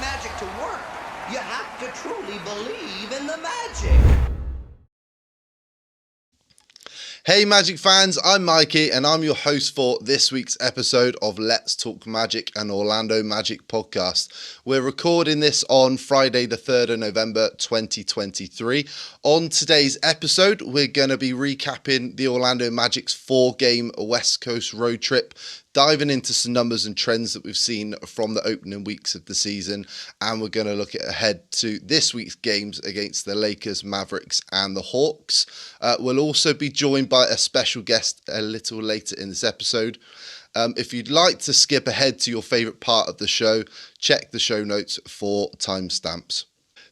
magic to work, you have to truly believe in the magic. Hey Magic fans, I'm Mikey and I'm your host for this week's episode of Let's Talk Magic, an Orlando Magic podcast. We're recording this on Friday the 3rd of November 2023. On today's episode, we're going to be recapping the Orlando Magic's 4-game West Coast road trip, diving into some numbers and trends that we've seen from the opening weeks of the season, and we're going to look ahead to this week's games against the Lakers, Mavericks and the Hawks. We'll also be joined by a special guest a little later in this episode. If you'd like to skip ahead to your favourite part of the show, check the show notes for timestamps.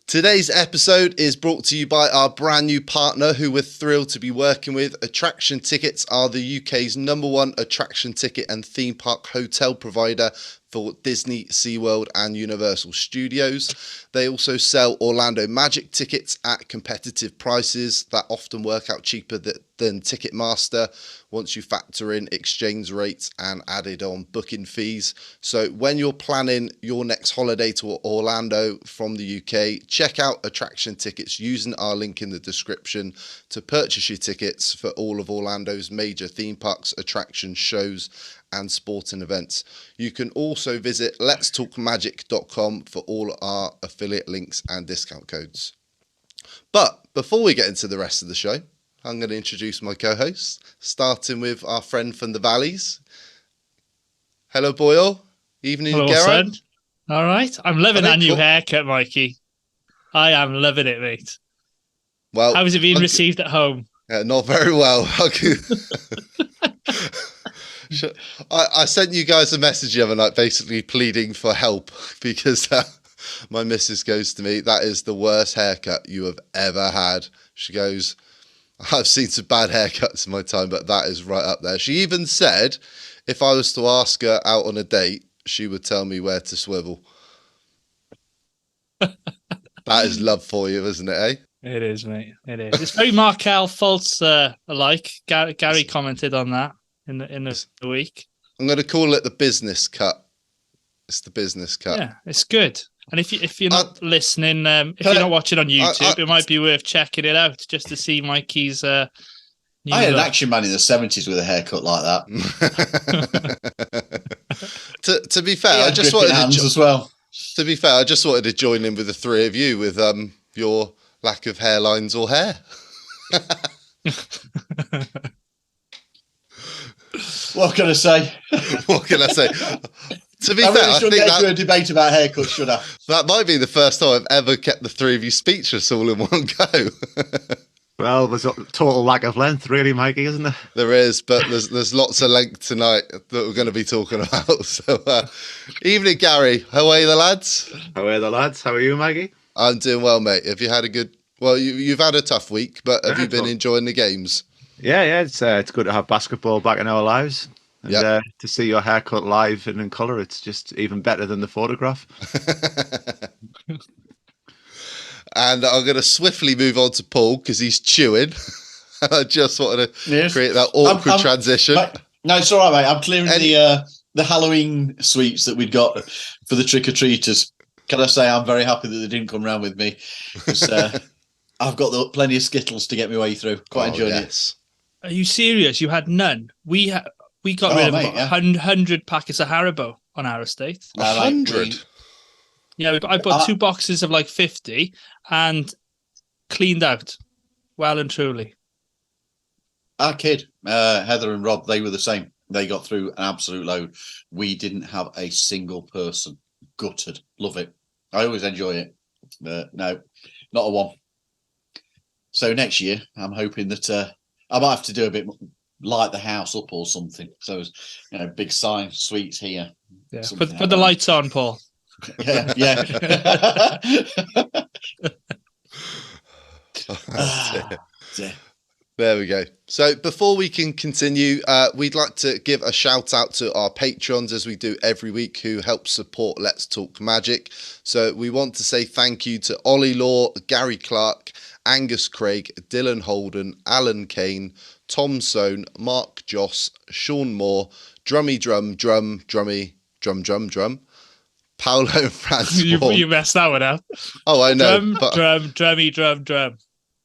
Today's episode is brought to you by our brand new partner who we're thrilled to be working with. Attraction Tickets are the UK's #1 attraction ticket and theme park hotel provider for Disney, SeaWorld and Universal Studios. They also sell Orlando Magic tickets at competitive prices that often work out cheaper than Ticketmaster once you factor in exchange rates and added on booking fees. So when you're planning your next holiday to Orlando from the UK, check out Attraction Tickets using our link in the description to purchase your tickets for all of Orlando's major theme parks, attractions, shows and sporting events. You can also visit letstalkmagic.com for all our affiliate links and discount codes. But before we get into the rest of the show, I'm going to introduce my co-hosts, starting with our friend from the Valleys. Hello, Boyle. Evening, Hello, Geraint. son. All right. I'm loving that new haircut, Mikey. I am loving it, mate. Well, how has it been received at home? Not very well. I sent you guys a message the other night basically pleading for help because my missus goes to me, that is the worst haircut you have ever had. She goes, I've seen some bad haircuts in my time, but that is right up there. She even said if I was to ask her out on a date, she would tell me where to swivel. That is love for you, isn't it, eh? It is, mate. It is. It's very Markel faults alike. Gary commented on that in the week. I'm going to call it the business cut. It's the business cut. Yeah, it's good. And if you're not listening, if you're not watching on YouTube, it might be worth checking it out just to see Mikey's. I had an action man in the 70s with a haircut like that. to be fair, I just wanted to as well. To be fair, I just wanted to join in with the three of you with your lack of hairlines or hair. What can I say? What can I say? To be fair, I think that a debate about haircuts, should I? That might be the first time I've ever kept the three of you speechless all in one go. Well, there's a total lack of length, really, Mikey, isn't there? There is, but there's lots of length tonight that we're going to be talking about. So, evening, Gary. How are you, the lads? How are the lads? How are you, Mikey? I'm doing well, mate. Have you had a good? Well, you've had a tough week, but have you been enjoying the games? Yeah. It's good to have basketball back in our lives. And to see your haircut live and in colour, it's just even better than the photograph. And I'm going to swiftly move on to Paul because he's chewing. I just wanted to create that awkward transition. No, it's all right, mate. I'm clearing the Halloween sweets that we'd got for the trick-or-treaters. Can I say I'm very happy that they didn't come round with me? Because I've got plenty of Skittles to get my way through. Quite enjoyed it. Are you serious? You had none? We got rid of 100 packets of Haribo on our estate. 100? Yeah, I bought 2 boxes of like 50 and cleaned out well and truly. Our kid, Heather and Rob, they were the same. They got through an absolute load. We didn't have a single person. Gutted. Love it. I always enjoy it. No, not a one. So next year, I'm hoping that I might have to do a bit more, light the house up or something. So, big sign, sweets here. Yeah, put the lights on, Paul. Yeah. There we go. So before we can continue, we'd like to give a shout out to our patrons, as we do every week, who help support Let's Talk Magic. So we want to say thank you to Ollie Law, Gary Clark, Angus Craig, Dylan Holden, Alan Kane, Tom Sone, Mark Joss, Sean Moore, Drummy Drum, Drum, Drummy, Drum, Drum, Drum, Paolo and Franz. You messed that one up. Oh, I know. Drum.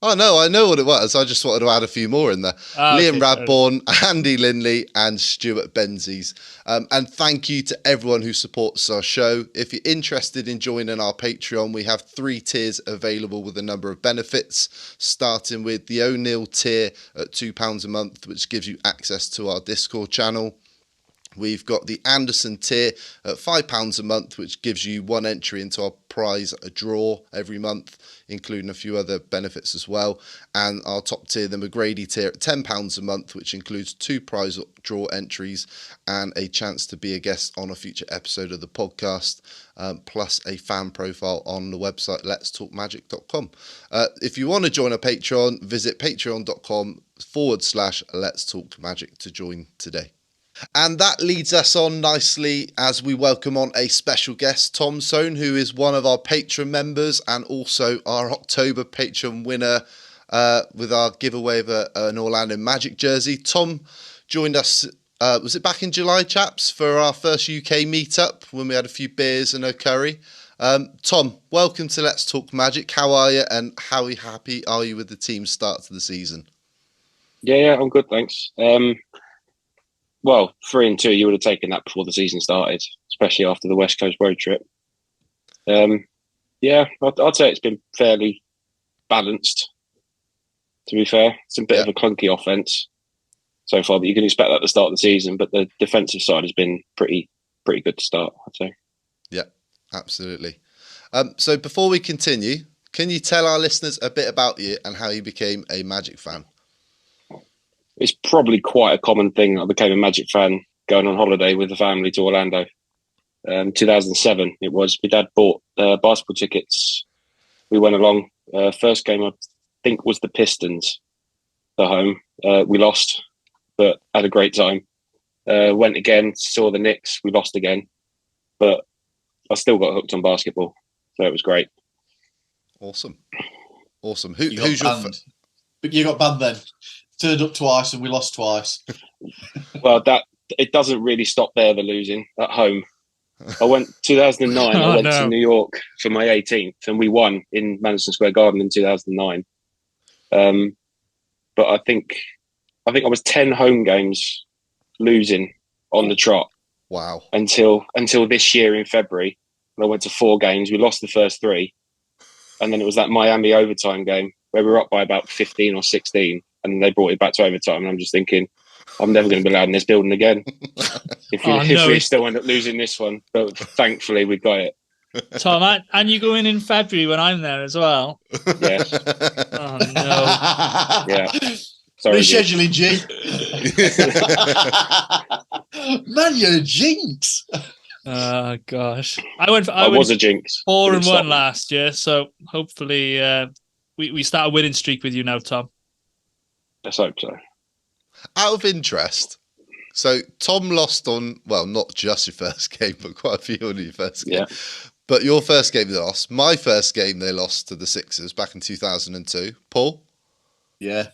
Oh, no, I know what it was. I just wanted to add a few more in there. Liam Radbourne, Andy Lindley, and Stuart Benzies. And thank you to everyone who supports our show. If you're interested in joining our Patreon, we have 3 tiers available with a number of benefits, starting with the O'Neill tier at £2 a month, which gives you access to our Discord channel. We've got the Anderson tier at £5 a month, which gives you 1 entry into our prize draw every month, including a few other benefits as well. And our top tier, the McGrady tier, at £10 a month, which includes 2 prize draw entries and a chance to be a guest on a future episode of the podcast, plus a fan profile on the website letstalkmagic.com. If you want to join a Patreon, visit patreon.com/letstalkmagic to join today. And that leads us on nicely as we welcome on a special guest, Tom Sone, who is one of our Patreon members and also our October Patreon winner with our giveaway of an Orlando Magic jersey. Tom joined us, was it back in July, chaps, for our first UK meetup when we had a few beers and a curry. Tom, welcome to Let's Talk Magic. How are you and how happy are you with the team's start to the season? Yeah, I'm good, thanks. Well, 3-2, you would have taken that before the season started, especially after the West Coast road trip. I'd say it's been fairly balanced, to be fair. It's a bit of a clunky offence so far, but you can expect that at the start of the season. But the defensive side has been pretty good to start, I'd say. Yeah, absolutely. So before we continue, can you tell our listeners a bit about you and how you became a Magic fan? It's probably quite a common thing. I became a Magic fan going on holiday with the family to Orlando. 2007 it was. My dad bought basketball tickets. We went along. First game I think was the Pistons at home. We lost, but had a great time. Went again, saw the Knicks. We lost again, but I still got hooked on basketball. So it was great. Awesome. Who's your But you got banned then. Turned up twice and we lost twice. Well, it doesn't really stop there, the losing at home. I went 2009. I went to New York for my 18th, and we won in Madison Square Garden in 2009. But I think I was 10 home games losing on the trot. Wow! Until this year in February, and I went to 4 games. We lost the first 3, and then it was that Miami overtime game where we were up by about 15 or 16. And they brought it back to overtime. And I'm just thinking, I'm never going to be allowed in this building again if we still end up losing this one. But thankfully, we got it. Tom, and you go in February when I'm there as well. Yeah. Oh, no. Yeah. Sorry, rescheduling, G. Man, you're a jinx. Oh, gosh. I was a jinx. 4-1 last year. So hopefully we start a winning streak with you now, Tom. Let's hope so. Out of interest, so Tom lost on, well, not just your first game, but quite a few on your first game. Yeah. But your first game they lost. My first game they lost to the Sixers back in 2002. Paul? Yeah.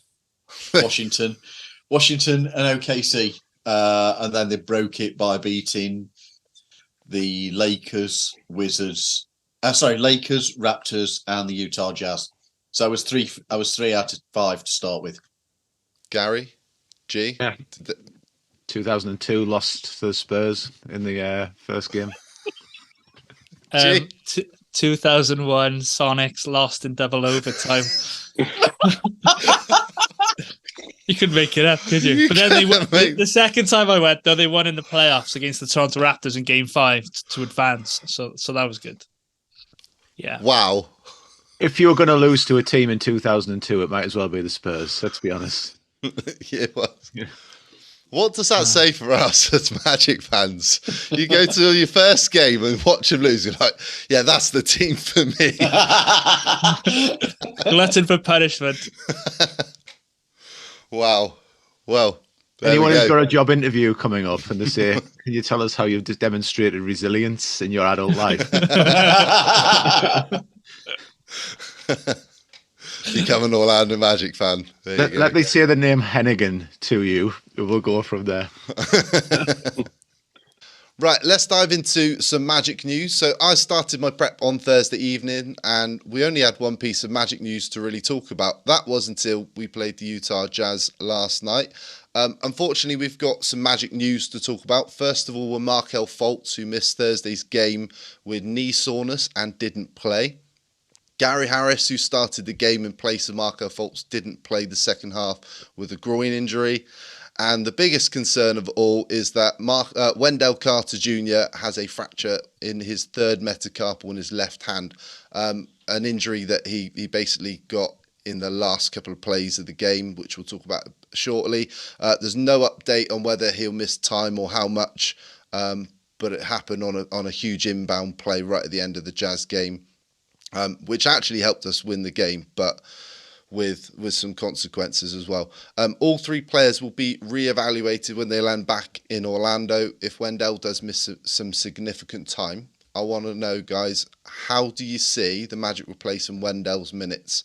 Washington and OKC. And then they broke it by beating the Lakers, Raptors, and the Utah Jazz. So I was 3 out of 5 to start with. Gary? G? Yeah. 2002 lost to the Spurs in the first game. 2001 Sonics lost in double overtime. You couldn't make it up, could you? But then the second time I went, though, they won in the playoffs against the Toronto Raptors in Game 5 to advance. So that was good. Yeah. Wow. If you were going to lose to a team in 2002, it might as well be the Spurs, let's be honest. Yeah, it was. Yeah. What does that say for us as Magic fans? You go to your first game and watch them lose. You're like, yeah, that's the team for me. Glutton for punishment. Wow. Well, anyone who's got a job interview coming up and they say, can you tell us how you've demonstrated resilience in your adult life? Become an Orlando Magic fan. Let me say the name Hennigan to you. We'll go from there. Right, let's dive into some Magic news. So I started my prep on Thursday evening, and we only had one piece of Magic news to really talk about. That was until we played the Utah Jazz last night. Unfortunately, we've got some Magic news to talk about. First of all, were Markelle Fultz, who missed Thursday's game with knee soreness and didn't play. Gary Harris, who started the game in place of Markelle Fultz, didn't play the second half with a groin injury. And the biggest concern of all is that Wendell Carter Jr. has a fracture in his third metacarpal in his left hand, an injury that he basically got in the last couple of plays of the game, which we'll talk about shortly. There's no update on whether he'll miss time or how much, but it happened on a huge inbound play right at the end of the Jazz game, which actually helped us win the game, but with some consequences as well. All three players will be re-evaluated when they land back in Orlando. If Wendell does miss some significant time, I want to know, guys, how do you see the Magic replacing Wendell's minutes?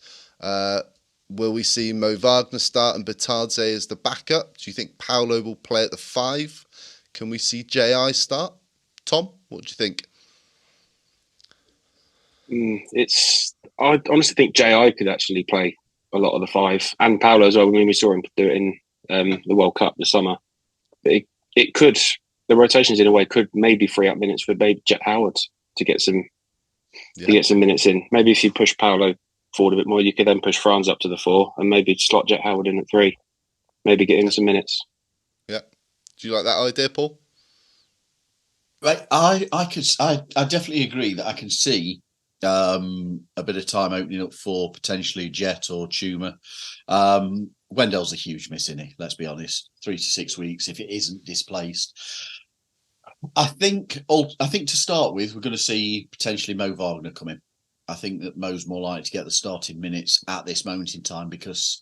Will we see Mo Wagner start and Batadze as the backup? Do you think Paolo will play at the 5? Can we see J.I. start? Tom, what do you think? I honestly think J.I. could actually play a lot of the 5, and Paolo as well. I mean, we saw him do it in the World Cup this summer. But it could, the rotations in a way could maybe free up minutes for maybe Jet Howard to get some minutes in. Maybe if you push Paolo forward a bit more, you could then push Franz up to the 4 and maybe slot Jet Howard in at 3. Maybe get him some minutes. Yeah. Do you like that idea, Paul? Right, I definitely agree that I can see a bit of time opening up for potentially Jet or Chuma. Wendell's a huge miss, isn't he? Let's be honest. 3 to 6 weeks if it isn't displaced. I think to start with, we're going to see potentially Mo Wagner come in. I think that Mo's more likely to get the starting minutes at this moment in time because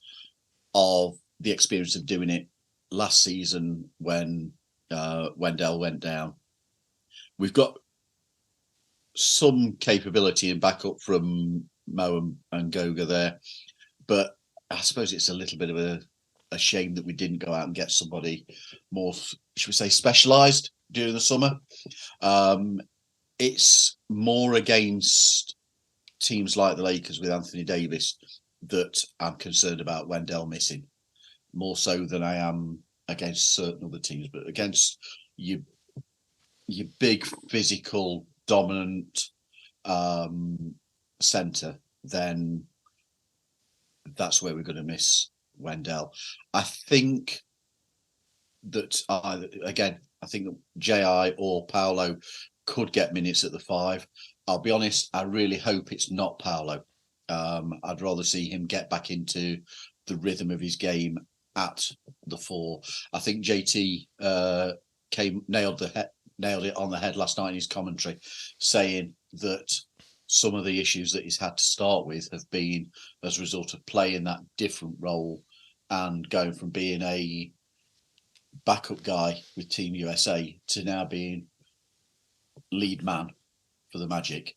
of the experience of doing it last season when Wendell went down. We've got some capability and backup from Mo and Goga there, but I suppose it's a little bit of a shame that we didn't go out and get somebody more, should we say, specialised during the summer. It's more against teams like the Lakers with Anthony Davis that I'm concerned about Wendell missing, more so than I am against certain other teams, but against your big physical dominant centre, then that's where we're going to miss Wendell. I think that I think that J.I. or Paolo could get minutes at the 5. I'll be honest, I really hope it's not Paolo. I'd rather see him get back into the rhythm of his game at the 4. I think JT nailed it on the head last night in his commentary, saying that some of the issues that he's had to start with have been as a result of playing that different role and going from being a backup guy with Team USA to now being lead man for the Magic.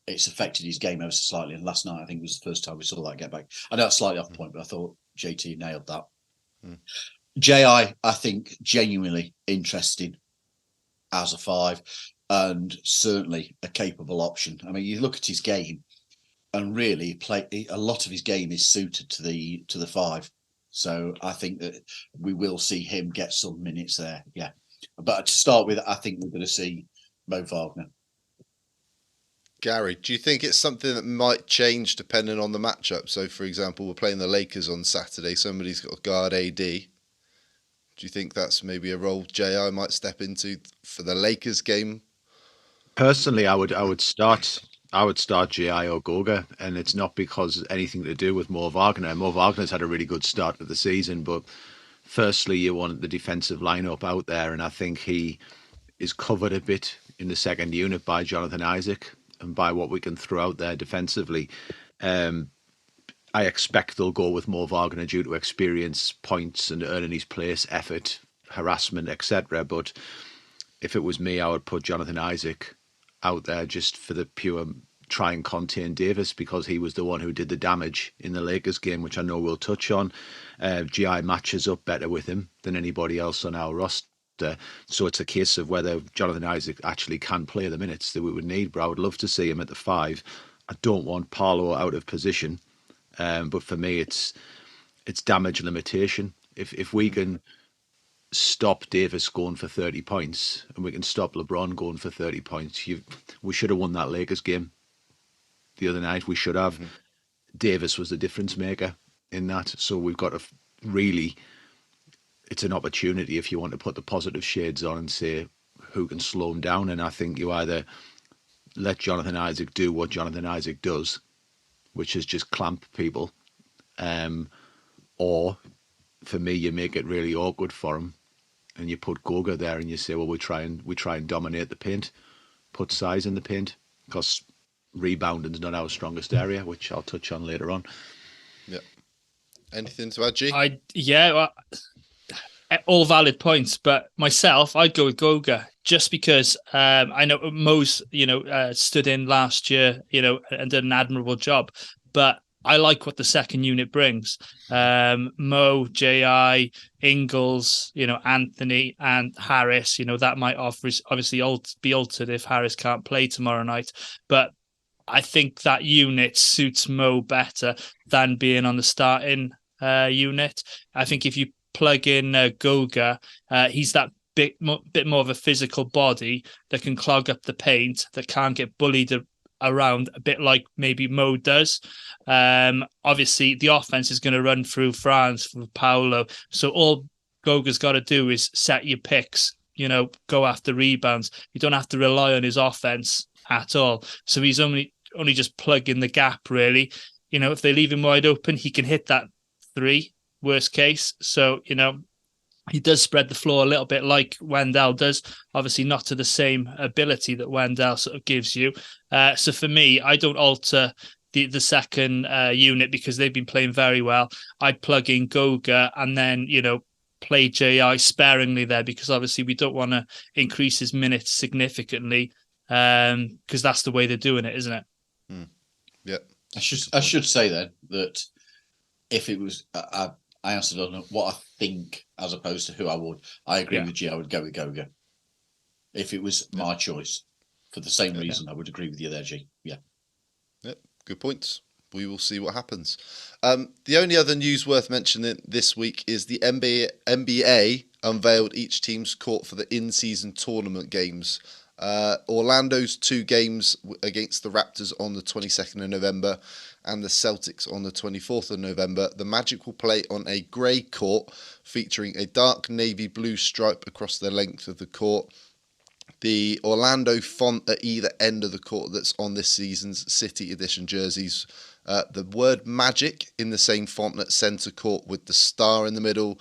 It's affected his game ever so slightly, and last night I think was the first time we saw that get back. I know it's slightly off point, but I thought JT nailed that. J.I. I think genuinely interesting as a 5 and certainly a capable option. I mean, you look at his game and really a lot of his game is suited to the 5. So I think that we will see him get some minutes there. Yeah. But to start with, I think we're going to see Mo Wagner. Gary, do you think it's something that might change depending on the matchup? So, for example, we're playing the Lakers on Saturday. Somebody's got to guard AD. Do you think that's maybe a role J.I. might step into for the Lakers game? Personally, I would start J.I. or Goga, and it's not because anything to do with Mo Wagner. Mo Wagner's had a really good start of the season, but firstly, you want the defensive lineup out there, and I think he is covered a bit in the second unit by Jonathan Isaac and by what we can throw out there defensively. I expect they'll go with Mo Wagner due to experience, points, and earning his place, effort, harassment, etc. But if it was me, I would put Jonathan Isaac out there just for the pure try and contain Davis, because he was the one who did the damage in the Lakers game, which I know we'll touch on. GI matches up better with him than anybody else on our roster. after. So it's a case of whether Jonathan Isaac actually can play the minutes that we would need. But I would love to see him at the 5. I don't want Parlour out of position, but for me, it's damage limitation. If we can stop Davis going for 30 points and we can stop LeBron going for 30 points, we should have won that Lakers game the other night. We should have. Davis was the difference maker in that. So we've got to really, it's an opportunity if you want to put the positive shades on and say who can slow him down. And I think you either let Jonathan Isaac do what Jonathan Isaac does, which is just clamp people, or for me, you make it really awkward for him and you put Goga there and you say, well, we try and dominate the paint, put size in the paint, because rebounding is not our strongest area, which I'll touch on later on. Yeah. Anything to add, G? All valid points, but myself, I'd go with Goga just because I know Mo's, stood in last year, and did an admirable job, but I like what the second unit brings. Mo, J.I., Ingles, Anthony and Harris, that might obviously be altered if Harris can't play tomorrow night. But I think that unit suits Mo better than being on the starting unit. I think if you plug in Goga, he's that bit more of a physical body that can clog up the paint, that can't get bullied around a bit like maybe Mo does. Obviously, the offense is going to run through Franz, through Paolo. So all Goga's got to do is set your picks, go after rebounds. You don't have to rely on his offense at all. So he's only just plugging the gap, really. If they leave him wide open, he can hit that 3, worst case. So, he does spread the floor a little bit like Wendell does, obviously not to the same ability that Wendell sort of gives you. So for me, I don't alter the second unit because they've been playing very well. I'd plug in Goga and then, play J.I. sparingly there because obviously we don't want to increase his minutes significantly because that's the way they're doing it, isn't it? Yeah. I should say then that if it was... I answered on what I think as opposed to who I would. I agree with you. I would go with Goga. If it was my choice, for the same reason, I would agree with you there, G. Yeah. Yep. Good points. We will see what happens. The only other news worth mentioning this week is the NBA unveiled each team's court for the in-season tournament games. Orlando's 2 games against the Raptors on the 22nd of November and the Celtics on the 24th of November. The Magic will play on a grey court featuring a dark navy blue stripe across the length of the court. The Orlando font at either end of the court that's on this season's City Edition jerseys. The word Magic in the same font at centre court with the star in the middle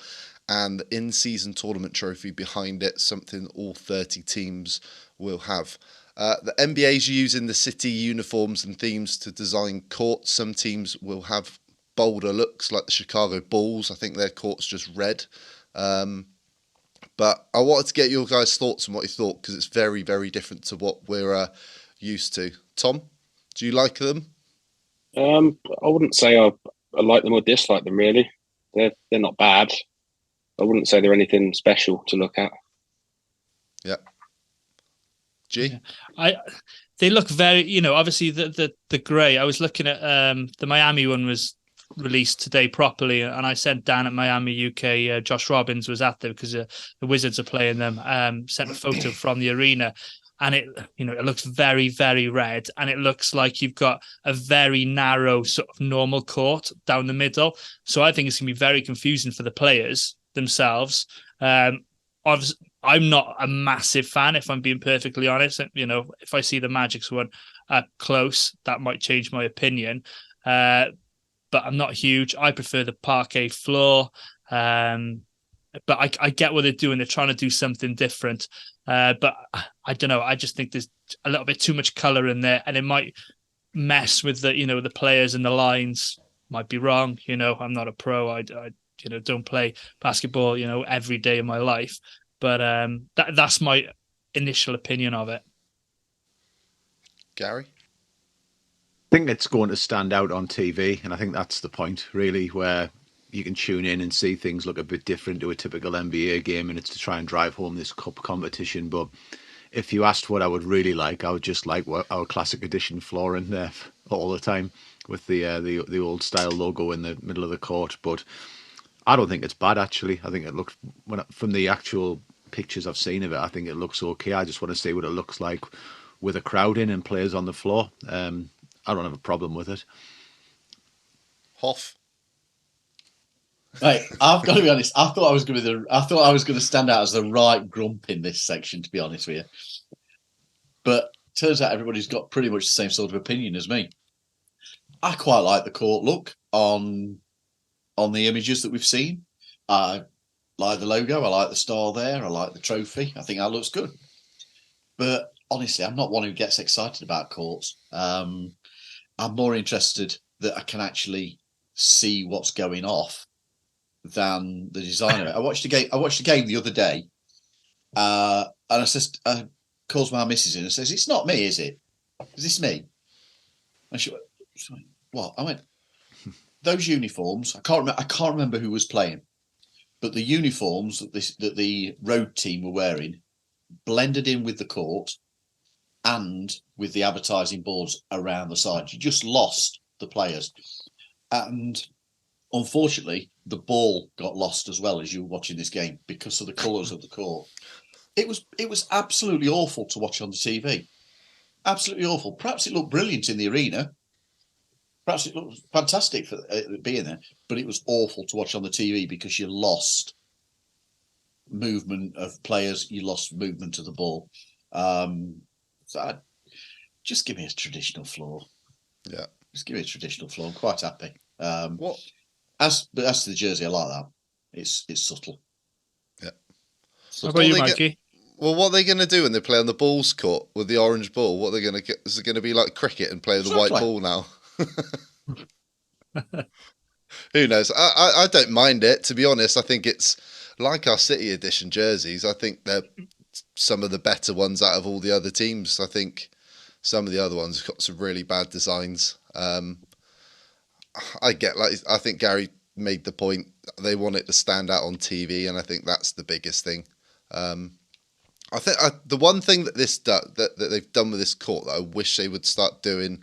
and the in-season tournament trophy behind it, something all 30 teams will have. The NBA's using the City uniforms and themes to design courts. Some teams will have bolder looks, like the Chicago Bulls. I think their court's just red. But I wanted to get your guys' thoughts on what you thought, because it's very, very different to what we're used to. Tom, do you like them? I wouldn't say I like them or dislike them, really. They're not bad. I wouldn't say they're anything special to look at. Yeah. G? They look very, obviously the grey. I was looking at the Miami one was released today properly, and I sent Dan at Miami UK, Josh Robbins was at there because the Wizards are playing them, sent a photo from the arena, and it looks very, very red, and it looks like you've got a very narrow sort of normal court down the middle. So I think it's going to be very confusing for the players themselves. Obviously, I'm not a massive fan, if I'm being perfectly honest. If I see the Magic's one up close, that might change my opinion. But I'm not huge. I prefer the parquet floor. But I get what they're doing. They're trying to do something different. But I don't know. I just think there's a little bit too much colour in there, and it might mess with the players and the lines. Might be wrong. I'm not a pro. I don't play basketball, every day of my life. But that's my initial opinion of it. Gary? I think it's going to stand out on TV, and I think that's the point, really, where you can tune in and see things look a bit different to a typical NBA game, and it's to try and drive home this cup competition. But if you asked what I would really like, I would just like our classic edition flooring there all the time with the old style logo in the middle of the court. But I don't think it's bad, actually. I think it looks, from the actual pictures I've seen of it, I think it looks okay. I just want to see what it looks like with a crowd in and players on the floor. I don't have a problem with it. Hoff. Right, I've got to be honest. I thought I was going to stand out as the right grump in this section, to be honest with you. But turns out everybody's got pretty much the same sort of opinion as me. I quite like the court look on the images that we've seen. I like the logo. I like the star there. I like the trophy. I think that looks good. But honestly, I'm not one who gets excited about courts. I'm more interested that I can actually see what's going off than the design of it. I watched a game the other day, and I says, calls my missus in and says, "It's not me, is it? Is this me?" And she went, "What?" I went, "Those uniforms. I can't remember who was playing, but the uniforms that the road team were wearing blended in with the court and with the advertising boards around the side. You just lost the players, and unfortunately, the ball got lost as well as you were watching this game because of the colours of the court. It was absolutely awful to watch on the TV. Absolutely awful. Perhaps it looked brilliant in the arena. Perhaps it looked fantastic for being there, but it was awful to watch on the TV because you lost movement of players. You lost movement of the ball. Just give me a traditional floor. Yeah. Just give me a traditional floor. I'm quite happy. What? As to the jersey, I like that. It's subtle. Yeah. How about you, Well, Mikey? Well, what are they going to do when they play on the balls court with the orange ball? What are they going to get? Is it going to be like cricket and play with the white ball now? Who knows? I don't mind it, to be honest. I think it's like our City Edition jerseys. I think they're some of the better ones out of all the other teams. I think some of the other ones have got some really bad designs. I think Gary made the point. They want it to stand out on TV, and I think that's the biggest thing. I think the one thing that that they've done with this court that I wish they would start doing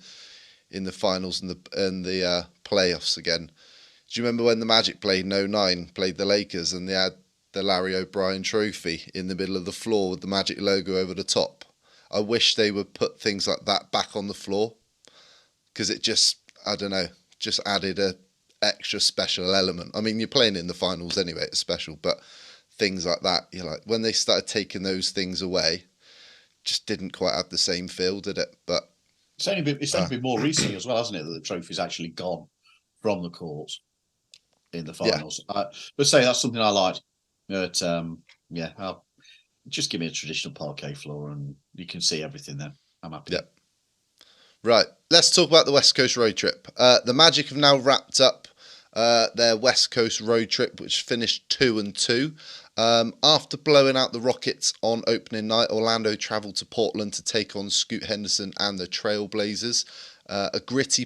in the finals and the playoffs again. Do you remember when the Magic played in 2009, played the Lakers, and they had the Larry O'Brien trophy in the middle of the floor with the Magic logo over the top? I wish they would put things like that back on the floor, because it just, I don't know, just added a extra special element. I mean, you're playing in the finals anyway, it's special, but things like that, you're like, when they started taking those things away, just didn't quite have the same feel, did it? But it's only been more recently as well, hasn't it, that the trophy's actually gone from the court in the finals. Yeah. But say that's something I like. But I'll just give me a traditional parquet floor and you can see everything then. I'm happy. Yeah. Right, let's talk about the West Coast road trip. The Magic have now wrapped up their West Coast road trip, which finished 2-2. After blowing out the Rockets on opening night, Orlando travelled to Portland to take on Scoot Henderson and the Trailblazers. A gritty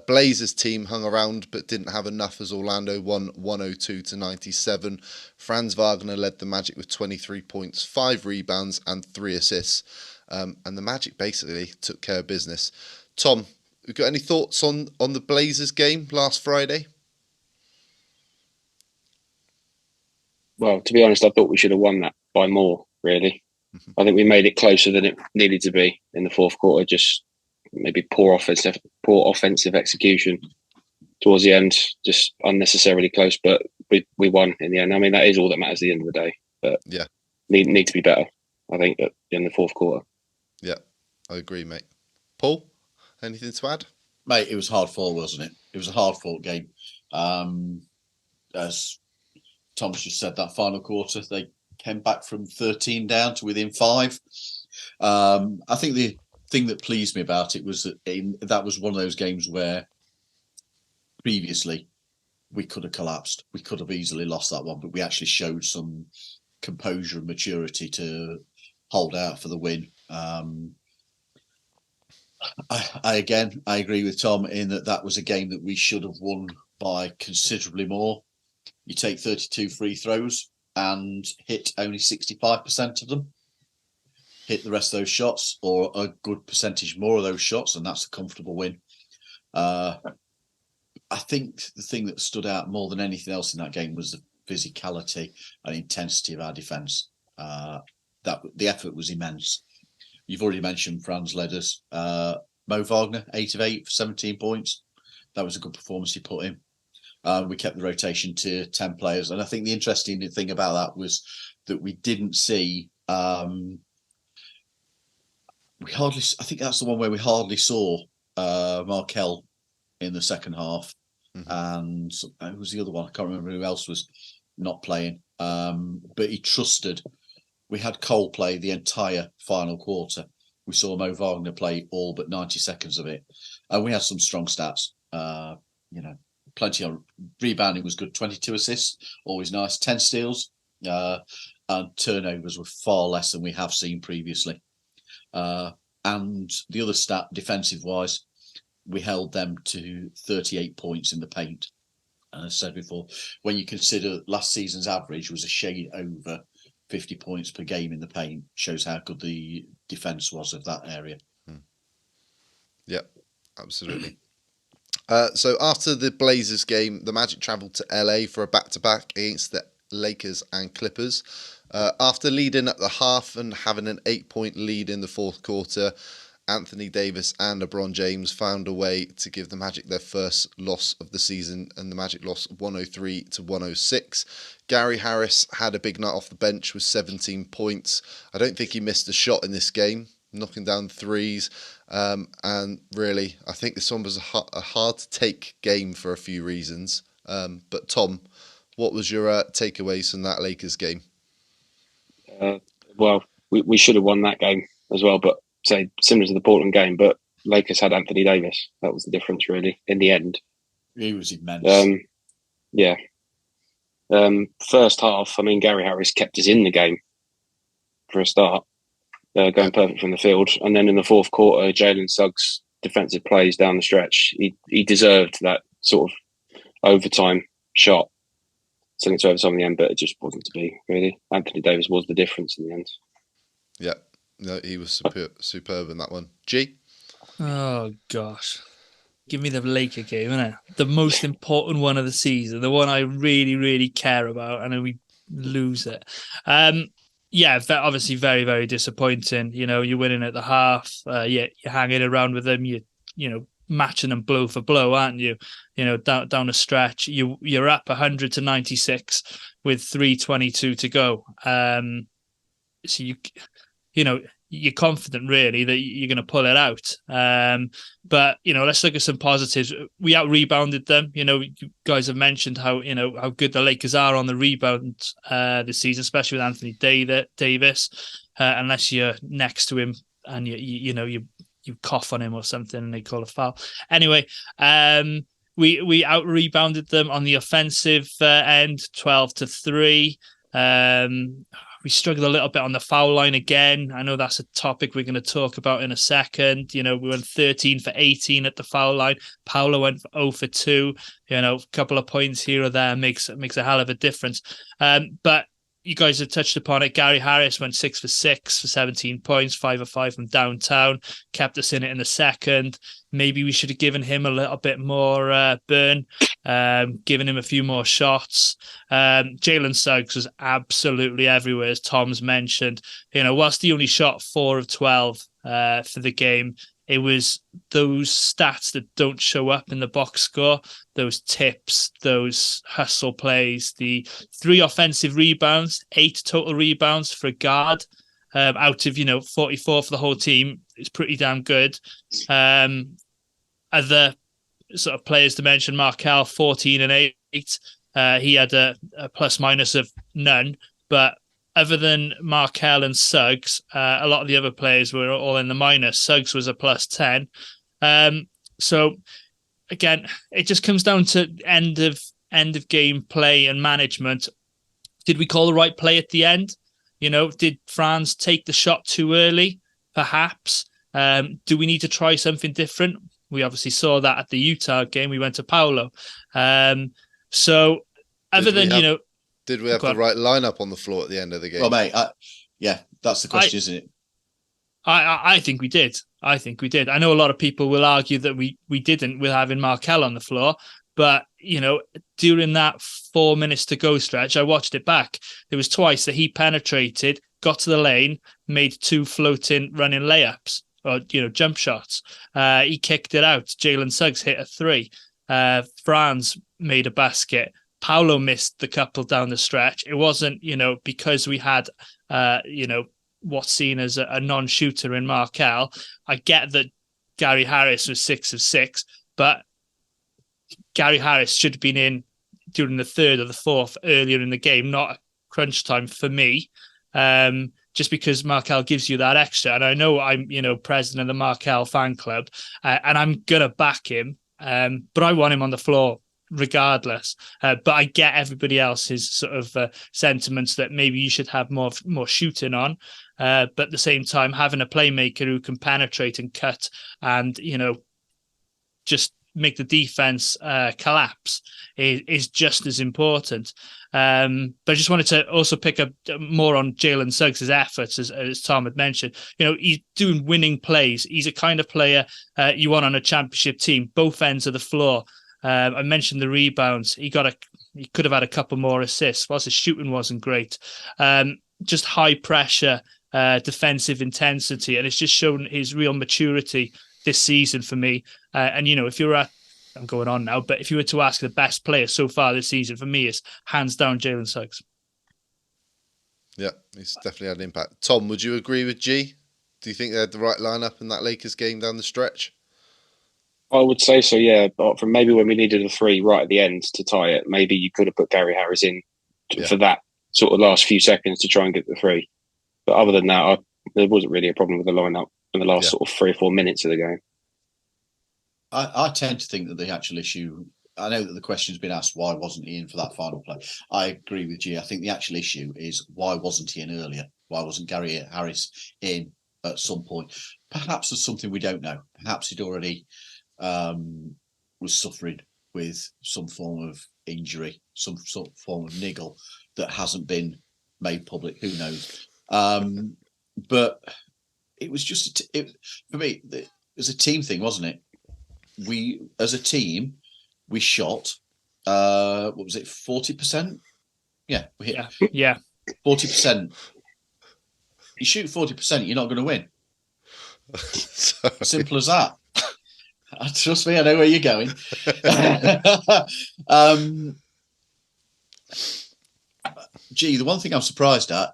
Blazers team hung around but didn't have enough as Orlando won 102-97. Franz Wagner led the Magic with 23 points, 5 rebounds and 3 assists. And the Magic basically took care of business. Tom, you got any thoughts on the Blazers game last Friday? Well, to be honest, I thought we should have won that by more, really. Mm-hmm. I think we made it closer than it needed to be in the fourth quarter. Just maybe poor offensive execution towards the end, just unnecessarily close. But we won in the end. I mean, that is all that matters at the end of the day. But yeah, need to be better, I think, in the fourth quarter. Yeah, I agree, mate. Paul, anything to add? Mate, it was hard fought, wasn't it? It was a hard fought game. As Tom's just said, that final quarter, they came back from 13 down to within 5. I think the thing that pleased me about it was that that was one of those games where previously we could have collapsed. We could have easily lost that one, but we actually showed some composure and maturity to hold out for the win. I agree with Tom in that was a game that we should have won by considerably more. You take 32 free throws and hit only 65% of them. Hit the rest of those shots, or a good percentage more of those shots, and that's a comfortable win. I think the thing that stood out more than anything else in that game was the physicality and intensity of our defence. That the effort was immense. You've already mentioned Franz led us. Mo Wagner, 8 of 8 for 17 points. That was a good performance he put in. We kept the rotation to 10 players. And I think the interesting thing about that was that we didn't see... I think that's the one where we hardly saw Markel in the second half. Mm-hmm. And it was the other one. I can't remember who else was not playing. But he trusted. We had Cole play the entire final quarter. We saw Mo Wagner play all but 90 seconds of it. And we had some strong stats. Plenty of rebounding was good. 22 assists, always nice. 10 steals. And turnovers were far less than we have seen previously. And the other stat, defensive-wise, we held them to 38 points in the paint. And as I said before, when you consider last season's average was a shade over 50 points per game in the paint, shows how good the defence was of that area. Yep, absolutely. So after the Blazers game, the Magic travelled to LA for a back-to-back against the Lakers and Clippers. After leading at the half and having an 8-point lead in the fourth quarter, Anthony Davis and LeBron James found a way to give the Magic their first loss of the season, and the Magic lost 103-106. Gary Harris had a big night off the bench with 17 points. I don't think he missed a shot in this game, knocking down threes. And really, I think this one was a hard-to-take game for a few reasons. But Tom, what was your takeaways from that Lakers game? Well, we should have won that game as well, but say similar to the Portland game, but Lakers had Anthony Davis. That was the difference, really, in the end. He was immense. Yeah. First half, Gary Harris kept us in the game for a start, going perfect from the field. And then in the fourth quarter, Jalen Suggs' defensive plays down the stretch, he deserved that sort of overtime shot. Sending it to overtime in the end, but it just wasn't to be, really. Anthony Davis was the difference in the end. Yeah. No, he was superb in that one. G? Oh, gosh. Give me the Laker game, innit? The most important one of the season, the one I really, really care about, and then we lose it. Obviously very, very disappointing. You're winning at the half. You're hanging around with them. You matching them blow for blow, aren't you? Down a stretch. You're up 100-96 with 3:22 to go. So you're confident really that you're going to pull it out. But let's look at some positives. We out rebounded them. You guys have mentioned how good the Lakers are on the rebound this season, especially with Anthony Davis. Unless you're next to him and you cough on him or something and they call a foul. Anyway, we out rebounded them on the offensive end, 12-3. We struggled a little bit on the foul line again. I know that's a topic we're going to talk about in a second. We went 13 for 18 at the foul line. Paolo went for 0 for 2. A couple of points here or there makes a hell of a difference. But you guys have touched upon it. Gary Harris went 6 for 6 for 17 points, 5 for 5 from downtown. Kept us in it in the second. Maybe we should have given him a little bit more burn, given him a few more shots. Jalen Suggs was absolutely everywhere, as Tom's mentioned. Whilst he only shot 4 of 12 for the game, it was those stats that don't show up in the box score, those tips, those hustle plays, the 3 offensive rebounds, 8 total rebounds for a guard out of, 44 for the whole team. It's pretty damn good. Other sort of players to mention, Markel, 14 and 8. He had a plus minus of none, but other than Markel and Suggs, a lot of the other players were all in the minus. Suggs was a plus 10. So again, it just comes down to end of game play and management. Did we call the right play at the end? Did Franz take the shot too early? Perhaps. Do we need to try something different? We obviously saw that at the Utah game. We went to Paolo. So other than, did we have the right lineup on the floor at the end of the game? Well, mate, that's the question, isn't it? I think we did. I think we did. I know a lot of people will argue that we didn't with having Markel on the floor, but during that 4 minutes to go stretch, I watched it back. There was twice that he penetrated, got to the lane, made 2 floating running layups or jump shots. He kicked it out. Jalen Suggs hit a 3. Franz made a basket. Paolo missed the couple down the stretch. It wasn't because we had what's seen as a non-shooter in Markel. I get that Gary Harris was 6 of 6, but Gary Harris should have been in during the 3rd or the 4th earlier in the game, not crunch time for me. Just because Markel gives you that extra. And I know I'm, president of the Markel fan club, and I'm going to back him, but I want him on the floor regardless. But I get everybody else's sort of sentiments that maybe you should have more shooting on. But at the same time, having a playmaker who can penetrate and cut and, just make the defense collapse is just as important. But I just wanted to also pick up more on Jalen Suggs' efforts, as Tom had mentioned. He's doing winning plays. He's a kind of player you want on a championship team, both ends of the floor. I mentioned the rebounds. He could have had a couple more assists, whilst his shooting wasn't great. Just high pressure, defensive intensity, and it's just shown his real maturity this season for me. And if I'm going on now, but if you were to ask the best player so far this season, for me, it's hands down Jalen Suggs. Yeah, he's definitely had an impact. Tom, would you agree with G? Do you think they had the right lineup in that Lakers game down the stretch? I would say so, yeah. But from maybe when we needed a 3 right at the end to tie it, maybe you could have put Gary Harris in for that sort of last few seconds to try and get the 3. But other than that, there wasn't really a problem with the lineup in the last sort of 3 or 4 minutes of the game. I tend to think that the actual issue, I know that the question's been asked, why wasn't he in for that final play? I agree with you. I think the actual issue is, why wasn't he in earlier? Why wasn't Gary Harris in at some point? Perhaps there's something we don't know. Perhaps he'd already was suffering with some form of injury, some sort of form of niggle that hasn't been made public. Who knows? But it was just, for me, it was a team thing, wasn't it? We, as a team, we shot, what was it, 40%? Yeah, we hit 40%. You shoot 40%, you're not going to win. Simple as that. Trust me, I know where you're going. Gee, the one thing I'm surprised at,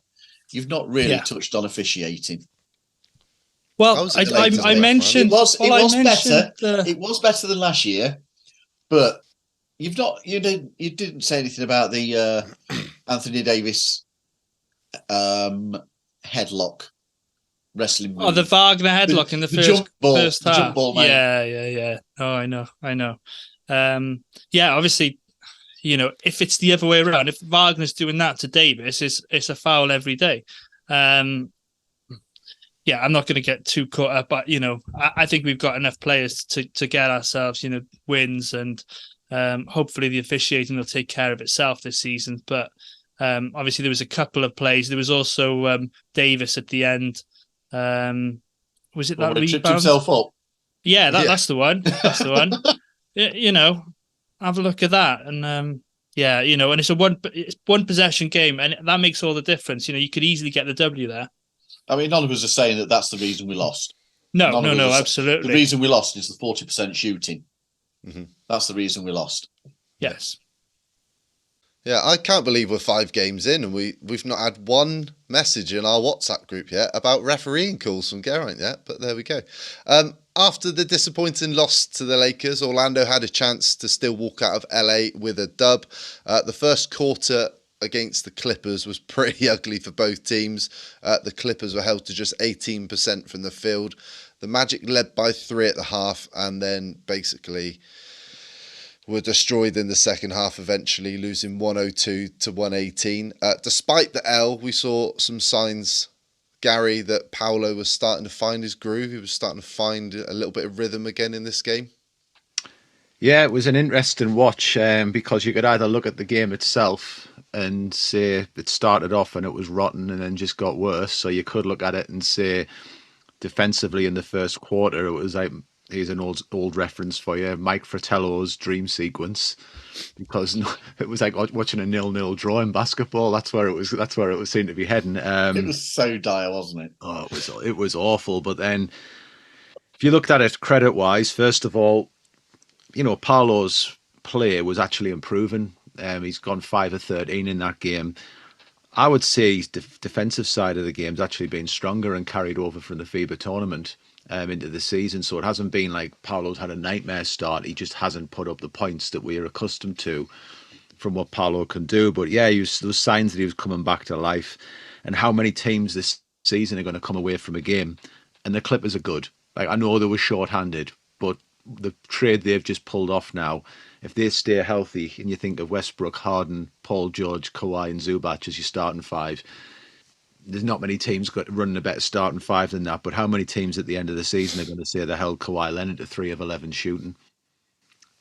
you've not really touched on officiating. Well, I mentioned it was better than last year, but you didn't say anything about the Anthony Davis headlock wrestling move. Oh, the Wagner headlock in the first half. Jump ball, mate. Yeah. Oh, I know. Obviously, if it's the other way around, if Wagner's doing that to Davis, it's a foul every day. I'm not going to get too caught up, but I think we've got enough players to get ourselves, wins, and hopefully the officiating will take care of itself this season. But obviously there was a couple of plays. There was also Davis at the end. Was it that rebound? Tripped himself up. Yeah, that's the one. That's the one. Have a look at that, and and it's one possession game, and that makes all the difference. You could easily get the W there. I mean, none of us are saying that that's the reason we lost. No, absolutely. The reason we lost is the 40% shooting. Mm-hmm. That's the reason we lost. Yes. Yeah, I can't believe we're 5 games in and we've not had one message in our WhatsApp group yet about refereeing calls from Geraint yet, but there we go. After the disappointing loss to the Lakers, Orlando had a chance to still walk out of LA with a dub. The first quarter against the Clippers was pretty ugly for both teams. The Clippers were held to just 18% from the field. The Magic led by 3 at the half and then basically were destroyed in the second half, eventually losing 102 to 118. Despite the L, we saw some signs Gary, that Paolo was starting to find his groove? He was starting to find a little bit of rhythm again in this game? Yeah, it was an interesting watch because you could either look at the game itself and say it started off and it was rotten and then just got worse. So you could look at it and say defensively in the first quarter, it was like, here's an old reference for you, Mike Fratello's dream sequence, because it was like watching a 0-0 draw in basketball. That's where it was. That's where it was seemed to be heading. It was so dire, wasn't it? Oh, it was awful. But then, if you looked at it credit wise, first of all, you know, Paolo's play was actually improving. He's gone 5 of 13 in that game. I would say his defensive side of the game's actually been stronger and carried over from the FIBA tournament into the season. So it hasn't been like Paolo's had a nightmare start. He just hasn't put up the points that we're accustomed to from what Paolo can do. But yeah, there was signs that he was coming back to life. And how many teams this season are going to come away from a game? And the Clippers are good. Like, I know they were short-handed, but the trade they've just pulled off now, if they stay healthy and you think of Westbrook, Harden, Paul George, Kawhi and Zubac as your starting five, there's not many teams got running a better starting five than that. But how many teams at the end of the season are going to say they held Kawhi Leonard to 3 of 11 shooting?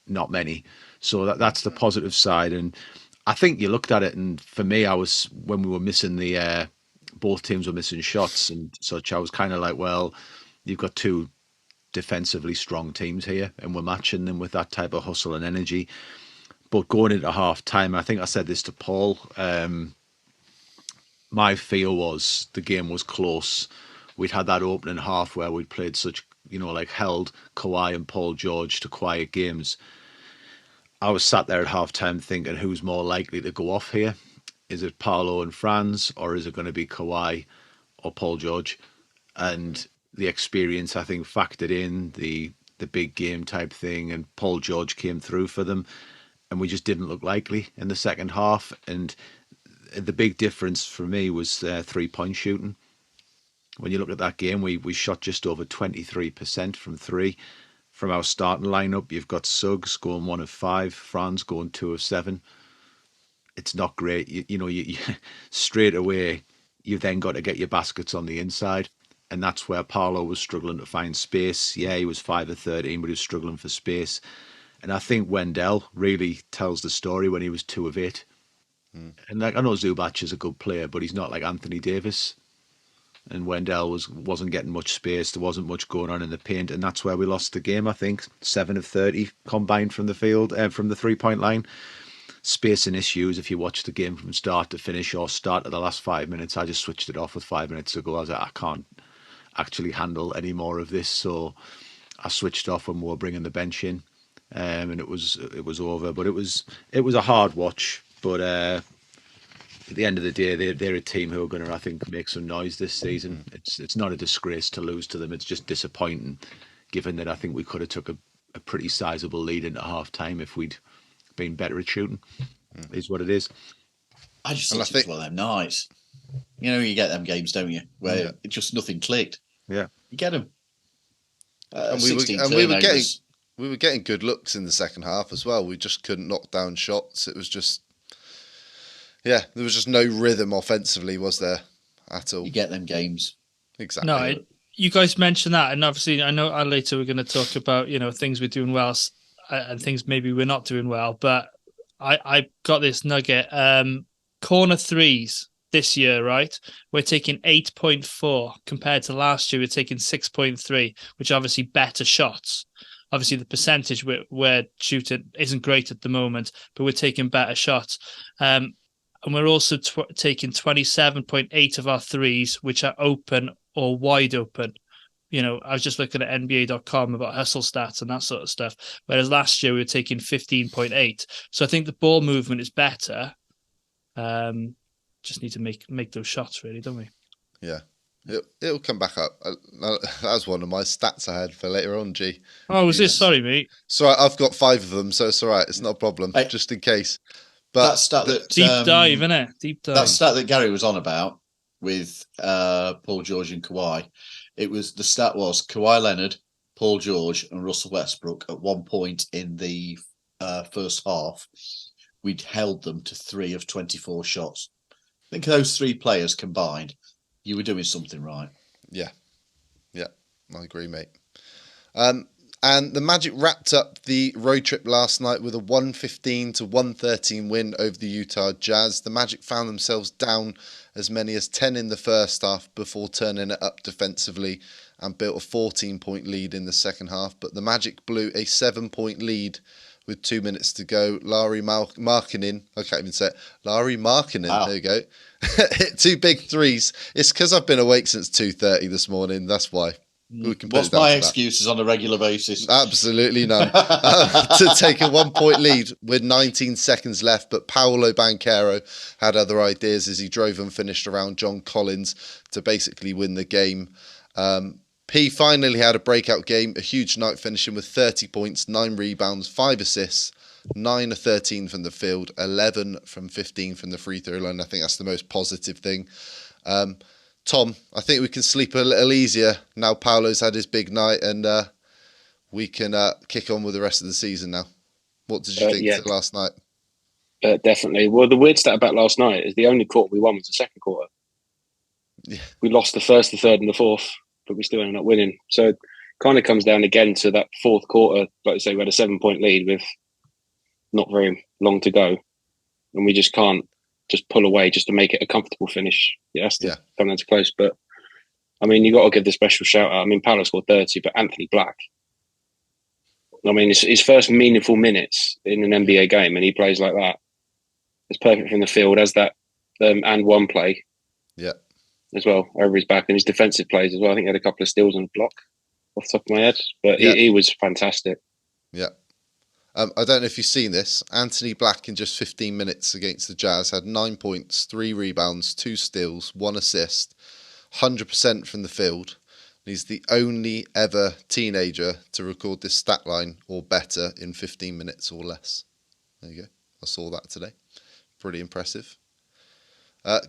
Not many. So that's the positive side. And I think you looked at it, and for me, when we were missing both teams were missing shots and such, I was kind of like, well, you've got two defensively strong teams here and we're matching them with that type of hustle and energy. But going into half time, I think I said this to Paul, my feel was the game was close. We'd had that opening half where we'd played such, held Kawhi and Paul George to quiet games. I was sat there at half time thinking, who's more likely to go off here? Is it Paolo and Franz, or is it going to be Kawhi or Paul George? And the experience, I think, factored in the big game type thing, and Paul George came through for them, and we just didn't look likely in the second half. And the big difference for me was 3-point shooting. When you look at that game, we shot just over 23% from three. From our starting lineup, you've got Suggs going 1 of 5, Franz going 2 of 7. It's not great. You straight away, you've then got to get your baskets on the inside. And that's where Paolo was struggling to find space. Yeah, he was 5 of 13, but he was struggling for space. And I think Wendell really tells the story when he was 2 of 8. And I know Zubac is a good player, but he's not like Anthony Davis. And Wendell wasn't getting much space. There wasn't much going on in the paint, and that's where we lost the game. I think 7 of 30 combined from the field, from the 3-point line. Spacing issues. If you watch the game from start to finish or start at the last 5 minutes, I just switched it off with 5 minutes to go. I was like, I can't actually handle any more of this, so I switched off when we were bringing the bench in, and it was over. But it was a hard watch. But at the end of the day, they're a team who are going to, I think, make some noise this season. It's not a disgrace to lose to them. It's just disappointing, given that I think we could have took a pretty sizable lead into half time if we'd been better at shooting. Is what it is. I just think it's one of them nights. You get them games, don't you, where it just nothing clicked. Yeah, you get them. And we were getting good looks in the second half as well. We just couldn't knock down shots. It was just, there was just no rhythm offensively, was there, at all? You get them games. Exactly. No, you guys mentioned that, and obviously I know later we're going to talk about things we're doing well and things maybe we're not doing well. But I got this nugget. Corner threes this year, right? We're taking 8.4 compared to last year. We're taking 6.3, which are obviously better shots. Obviously, the percentage we're shooting isn't great at the moment, but we're taking better shots. And we're also taking 27.8 of our threes, which are open or wide open. I was just looking at NBA.com about hustle stats and that sort of stuff. Whereas last year we were taking 15.8. So I think the ball movement is better. Just need to make those shots, really, don't we? Yeah. It'll come back up. That was one of my stats I had for later on, G. Oh, was this? Sorry, mate. It's all right. I've got 5 of them, so it's all right. It's not a problem, just in case. But that stat deep dive, innit? Deep dive. That stat that Gary was on about with Paul George and Kawhi, the stat was Kawhi Leonard, Paul George, and Russell Westbrook at one point in the first half, we'd held them to 3 of 24 shots. I think those 3 players combined you were doing something right. Yeah, I agree, mate. And the Magic wrapped up the road trip last night with a 115-113 win over the Utah Jazz. The Magic found themselves down as many as 10 in the first half before turning it up defensively and built a 14-point lead in the second half. But the Magic blew a 7-point lead with 2 minutes to go. Larry Markkinen, I can't even say it. Larry Markkinen, Wow. There you go. Hit 2 big threes. It's because I've been awake since 2:30 this morning. That's why. We can put What's it down my to that. excuses on a regular basis? Absolutely none. To take a 1-point lead with 19 seconds left, but Paolo Banchero had other ideas as he drove and finished around John Collins to basically win the game. P finally had a breakout game, a huge night, finishing with 30 points, 9 rebounds, 5 assists, 9 of 13 from the field, 11 from 15 from the free throw line. I think that's the most positive thing. Tom, I think we can sleep a little easier now Paolo's had his big night, and we can kick on with the rest of the season now. What did you think last night? Definitely. Well, the weird stat about last night is the only quarter we won was the second quarter. Yeah. We lost the first, the third, and the fourth, but we still ended up winning. So it kind of comes down again to that fourth quarter. Like you say, we had a 7-point lead with not very long to go, and we just can't just pull away just to make it a comfortable finish. It has to come down to close. But I mean, you got to give the special shout out. I mean, Paolo scored 30, but Anthony Black, I mean, it's his first meaningful minutes in an NBA game, and he plays like that. It's perfect from the field, as that and one play. Yeah. As well, over his back, and his defensive plays as well. I think he had a couple of steals and a block off the top of my head, but he was fantastic. Yeah. I don't know if you've seen this. Anthony Black, in just 15 minutes against the Jazz, had 9 points, 3 rebounds, 2 steals, 1 assist, 100% from the field. He's the only ever teenager to record this stat line or better in 15 minutes or less. There you go. I saw that today. Pretty impressive.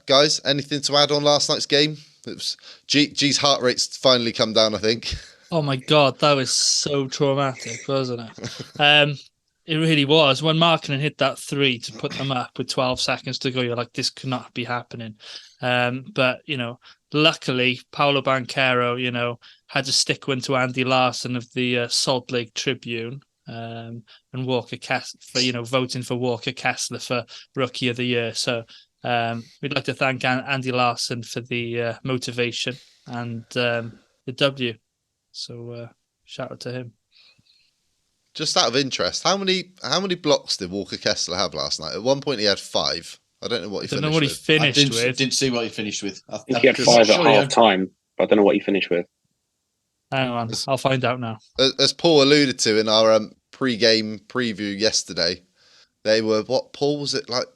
Guys, anything to add on last night's game? It was G's heart rate's finally come down, I think. Oh my God, that was so traumatic, wasn't it? It really was. When Markkinen hit that 3 to put them up with 12 seconds to go, you're like, this could not be happening. But, luckily, Paolo Banchero, had to stick one to Andy Larson of the Salt Lake Tribune, and Walker Kessler, for, voting for Walker Kessler for Rookie of the Year. So we'd like to thank Andy Larson for the motivation and the W. So shout out to him. Just out of interest, how many blocks did Walker Kessler have last night? At one point he had 5. I don't know what he finished with. I don't know what he finished with. Didn't see what he finished with. I think he had 5 at half time, but I don't know what he finished with. Hang on, I'll find out now. As Paul alluded to in our pre-game preview yesterday, they were, what, Paul, was it like?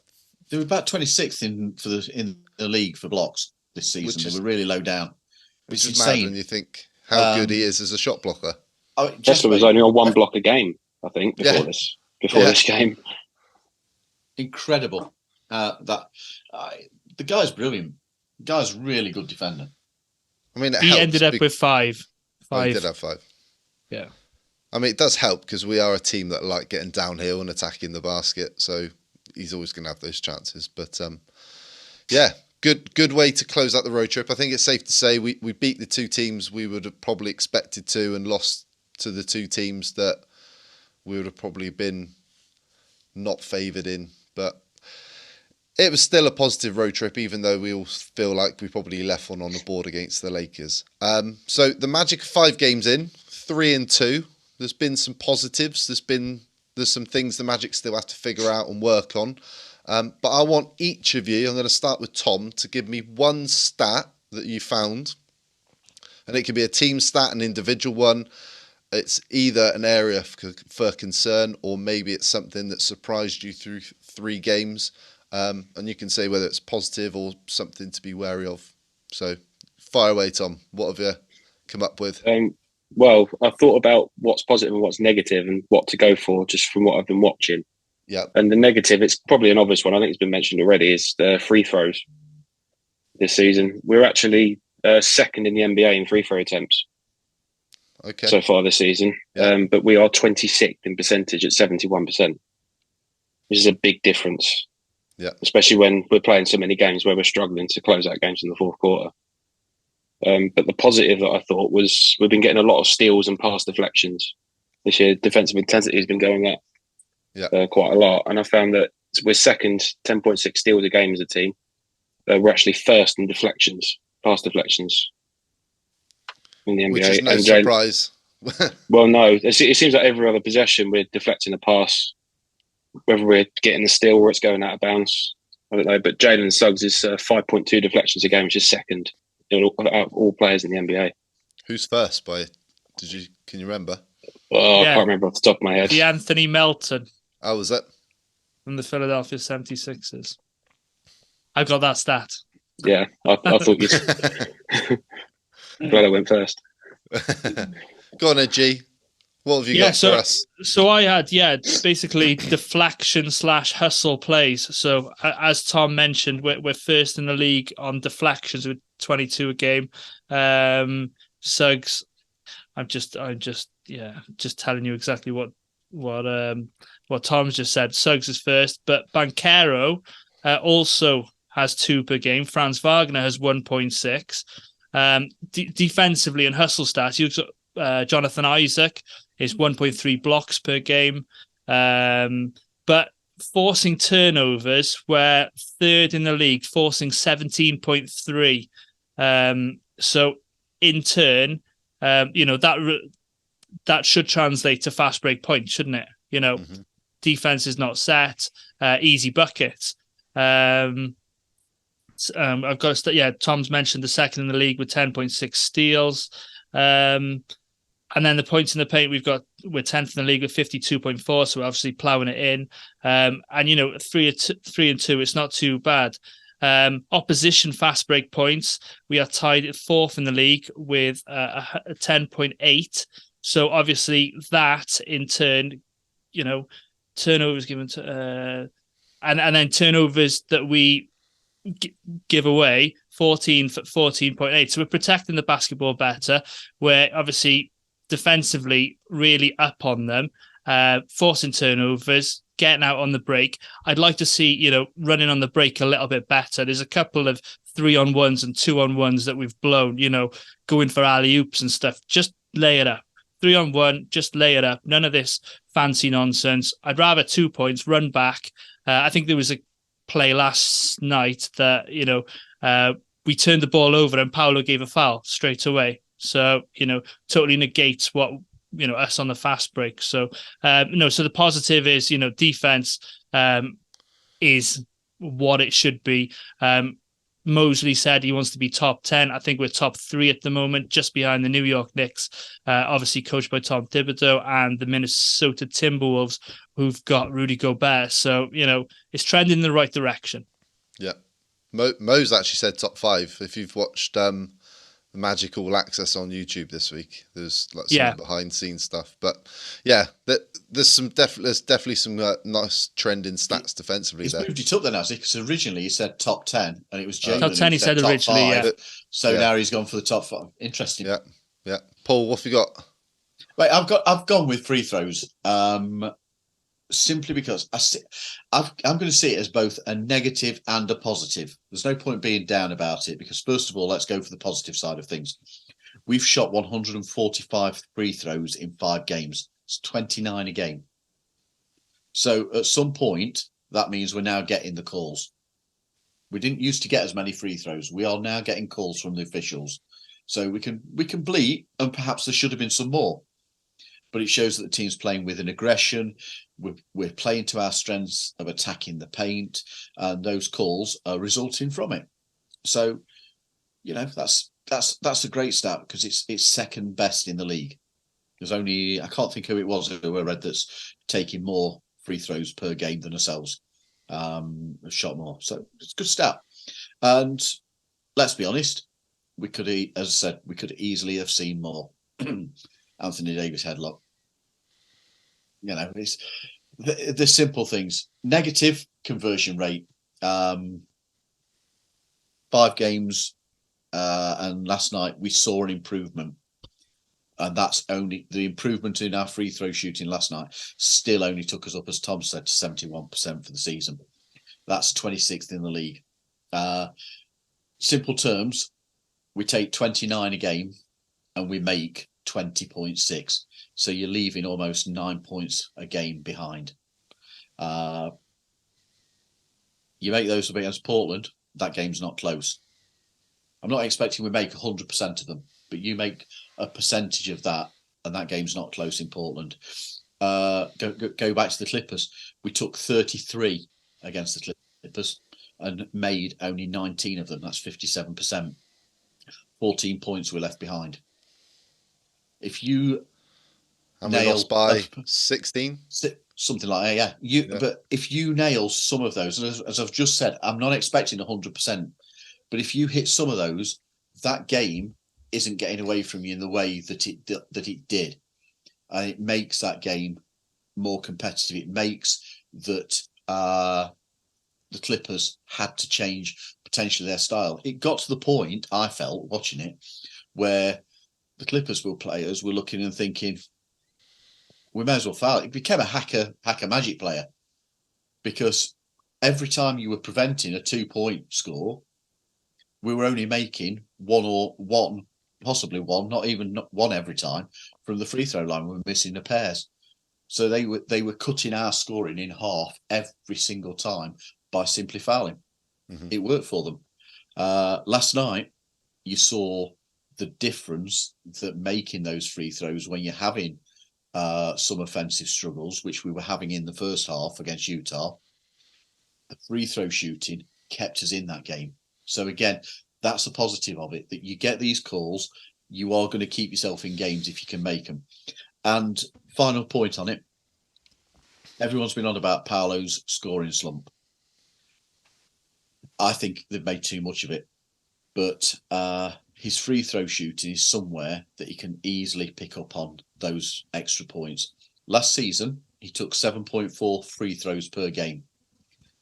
They were about 26th in the league for blocks this season. They were really low down. Which is insane. Mad when you think how good he is as a shot blocker. Kessler was only on 1 block a game, I think, before this game. Incredible. The guy's brilliant. The guy's a really good defender. I mean, he ended up with 5. Oh, he did have 5. Yeah. I mean, it does help because we are a team that like getting downhill and attacking the basket. So he's always going to have those chances. But good way to close out the road trip. I think it's safe to say we beat the 2 teams we would have probably expected to, and lost to the 2 teams that we would have probably been not favoured in. But it was still a positive road trip, even though we all feel like we probably left one on the board against the Lakers. So the Magic 5 games in, 3-2. There's been some positives. There's some things the Magic still have to figure out and work on. But I want each of you, I'm going to start with Tom, to give me one stat that you found. And it can be a team stat, an individual one. It's either an area for concern, or maybe it's something that surprised you through 3 games. And you can say whether it's positive or something to be wary of. So fire away, Tom. What have you come up with? Well, I've thought about what's positive and what's negative and what to go for just from what I've been watching. Yeah. And the negative, it's probably an obvious one. I think it's been mentioned already, is the free throws this season. We're actually second in the NBA in free throw attempts. Okay. So far this season. Yeah. But we are 26th in percentage at 71%, which is a big difference. Yeah. Especially when we're playing so many games where we're struggling to close out games in the fourth quarter. But the positive that I thought was we've been getting a lot of steals and pass deflections this year. Defensive intensity has been going up quite a lot, and I found that we're second, 10.6 steals a game as a team. We're actually first in deflections, pass deflections in the NBA. Which is no surprise. Well, no, it seems like every other possession we're deflecting a pass, whether we're getting the steal or it's going out of bounds. I don't know, but Jalen Suggs is 5.2 deflections a game, which is second out of all players in the NBA. Who's first? Can you remember? Oh, I can't remember off the top of my head. The Anthony Melton. Oh, was it? From the Philadelphia 76ers. I've got that stat. Yeah, I thought you'd... Glad I went first. Go on, G. What have you got for us? So I had, basically deflection / hustle plays. So as Tom mentioned, we're first in the league on deflections with 22 a game. Suggs, I'm just telling you exactly what Tom's just said. Suggs is first, but Banchero also has 2 per game. Franz Wagner has 1.6. Defensively and hustle stats, you've got Jonathan Isaac is 1.3 blocks per game. But forcing turnovers, we're third in the league, forcing 17.3. So in turn, that should translate to fast break points, shouldn't it? Defense is not set, easy buckets. I've got to Tom's mentioned the second in the league with 10.6 steals. And then the points in the paint, we're 10th in the league with 52.4, so we're obviously ploughing it in. And 3 and 2, it's not too bad. Opposition fast break points, we are tied at 4th in the league with a 10.8. So obviously that in turn, turnovers given to, and then turnovers that we give away 14.8. So we're protecting the basketball better. We're obviously defensively really up on them, forcing turnovers, getting out on the break. I'd like to see, running on the break a little bit better. There's a couple of 3-on-1s and 2-on-1s that we've blown, going for alley-oops and stuff. Just lay it up. 3-on-1, just lay it up. None of this fancy nonsense. I'd rather 2 points, run back. I think there was a play last night that, we turned the ball over and Paolo gave a foul straight away. So, totally negates what, us on the fast break. So, so the positive is, defense is what it should be. Mosley said he wants to be top 10. I think we're top 3 at the moment, just behind the New York Knicks, obviously coached by Tom Thibodeau, and the Minnesota Timberwolves, who've got Rudy Gobert. So, it's trending in the right direction. Yeah. Mo's actually said top 5. If you've watched the Magic All Access on YouTube this week, there's some behind scenes stuff. But there's definitely some nice trending stats defensively. He's moved it up then, has he? Because originally he said top 10, and it was Jalen. Top 10 he said originally, 5, So now he's gone for the top 5. Interesting. Yeah. Paul, what have you got? Right, I've gone with free throws. Simply because I'm going to see it as both a negative and a positive. There's no point being down about it, because first of all, let's go for the positive side of things. We've shot 145 free throws in 5 games. It's 29 a game. So at some point, that means we're now getting the calls. We didn't used to get as many free throws. We are now getting calls from the officials. So we can bleat, and perhaps there should have been some more. But it shows that the team's playing with an aggression. We're playing to our strengths of attacking the paint, and those calls are resulting from it. So, that's a great start, because it's second best in the league. There's only, I can't think who it was who I read that's taking more free throws per game than ourselves. Shot more, so it's a good start. And let's be honest, we could, as I said, we could easily have seen more. Anthony Davis headlock. It's the simple things. Negative conversion rate. 5 games, and last night we saw an improvement. And that's only the improvement in our free throw shooting last night. Still only took us up, as Tom said, to 71% for the season. That's 26th in the league. Simple terms, we take 29 a game and we make 20.6. So you're leaving almost 9 points a game behind. You make those up against Portland, that game's not close. I'm not expecting we make 100% of them, but you make a percentage of that, and that game's not close in Portland. Go back to the Clippers. We took 33 against the Clippers and made only 19 of them. That's 57%. 14 points were left behind. If you and we lost by 16, something like that, yeah. But if you nail some of those, and as I've just said, I'm not expecting 100%, but if you hit some of those, that game isn't getting away from you in the way that it did, and it makes that game more competitive. It makes that the Clippers had to change potentially their style. It got to the point, I felt watching it, where the Clippers players were looking and thinking, we may as well foul. It became a hacker magic player, because every time you were preventing a 2-point score, we were only making one, possibly one, not even one every time from the free throw line. We were missing the pairs. So they were cutting our scoring in half every single time by simply fouling. Mm-hmm. It worked for them. Last night, you saw the difference that making those free throws when you're having some offensive struggles, which we were having in the first half against Utah. The free throw shooting kept us in that game. So again, that's a positive of it, that you get these calls, you are going to keep yourself in games if you can make them. And final point on it, everyone's been on about Paolo's scoring slump. I think they've made too much of it, but his free throw shooting is somewhere that he can easily pick up on those extra points. Last season, he took 7.4 free throws per game.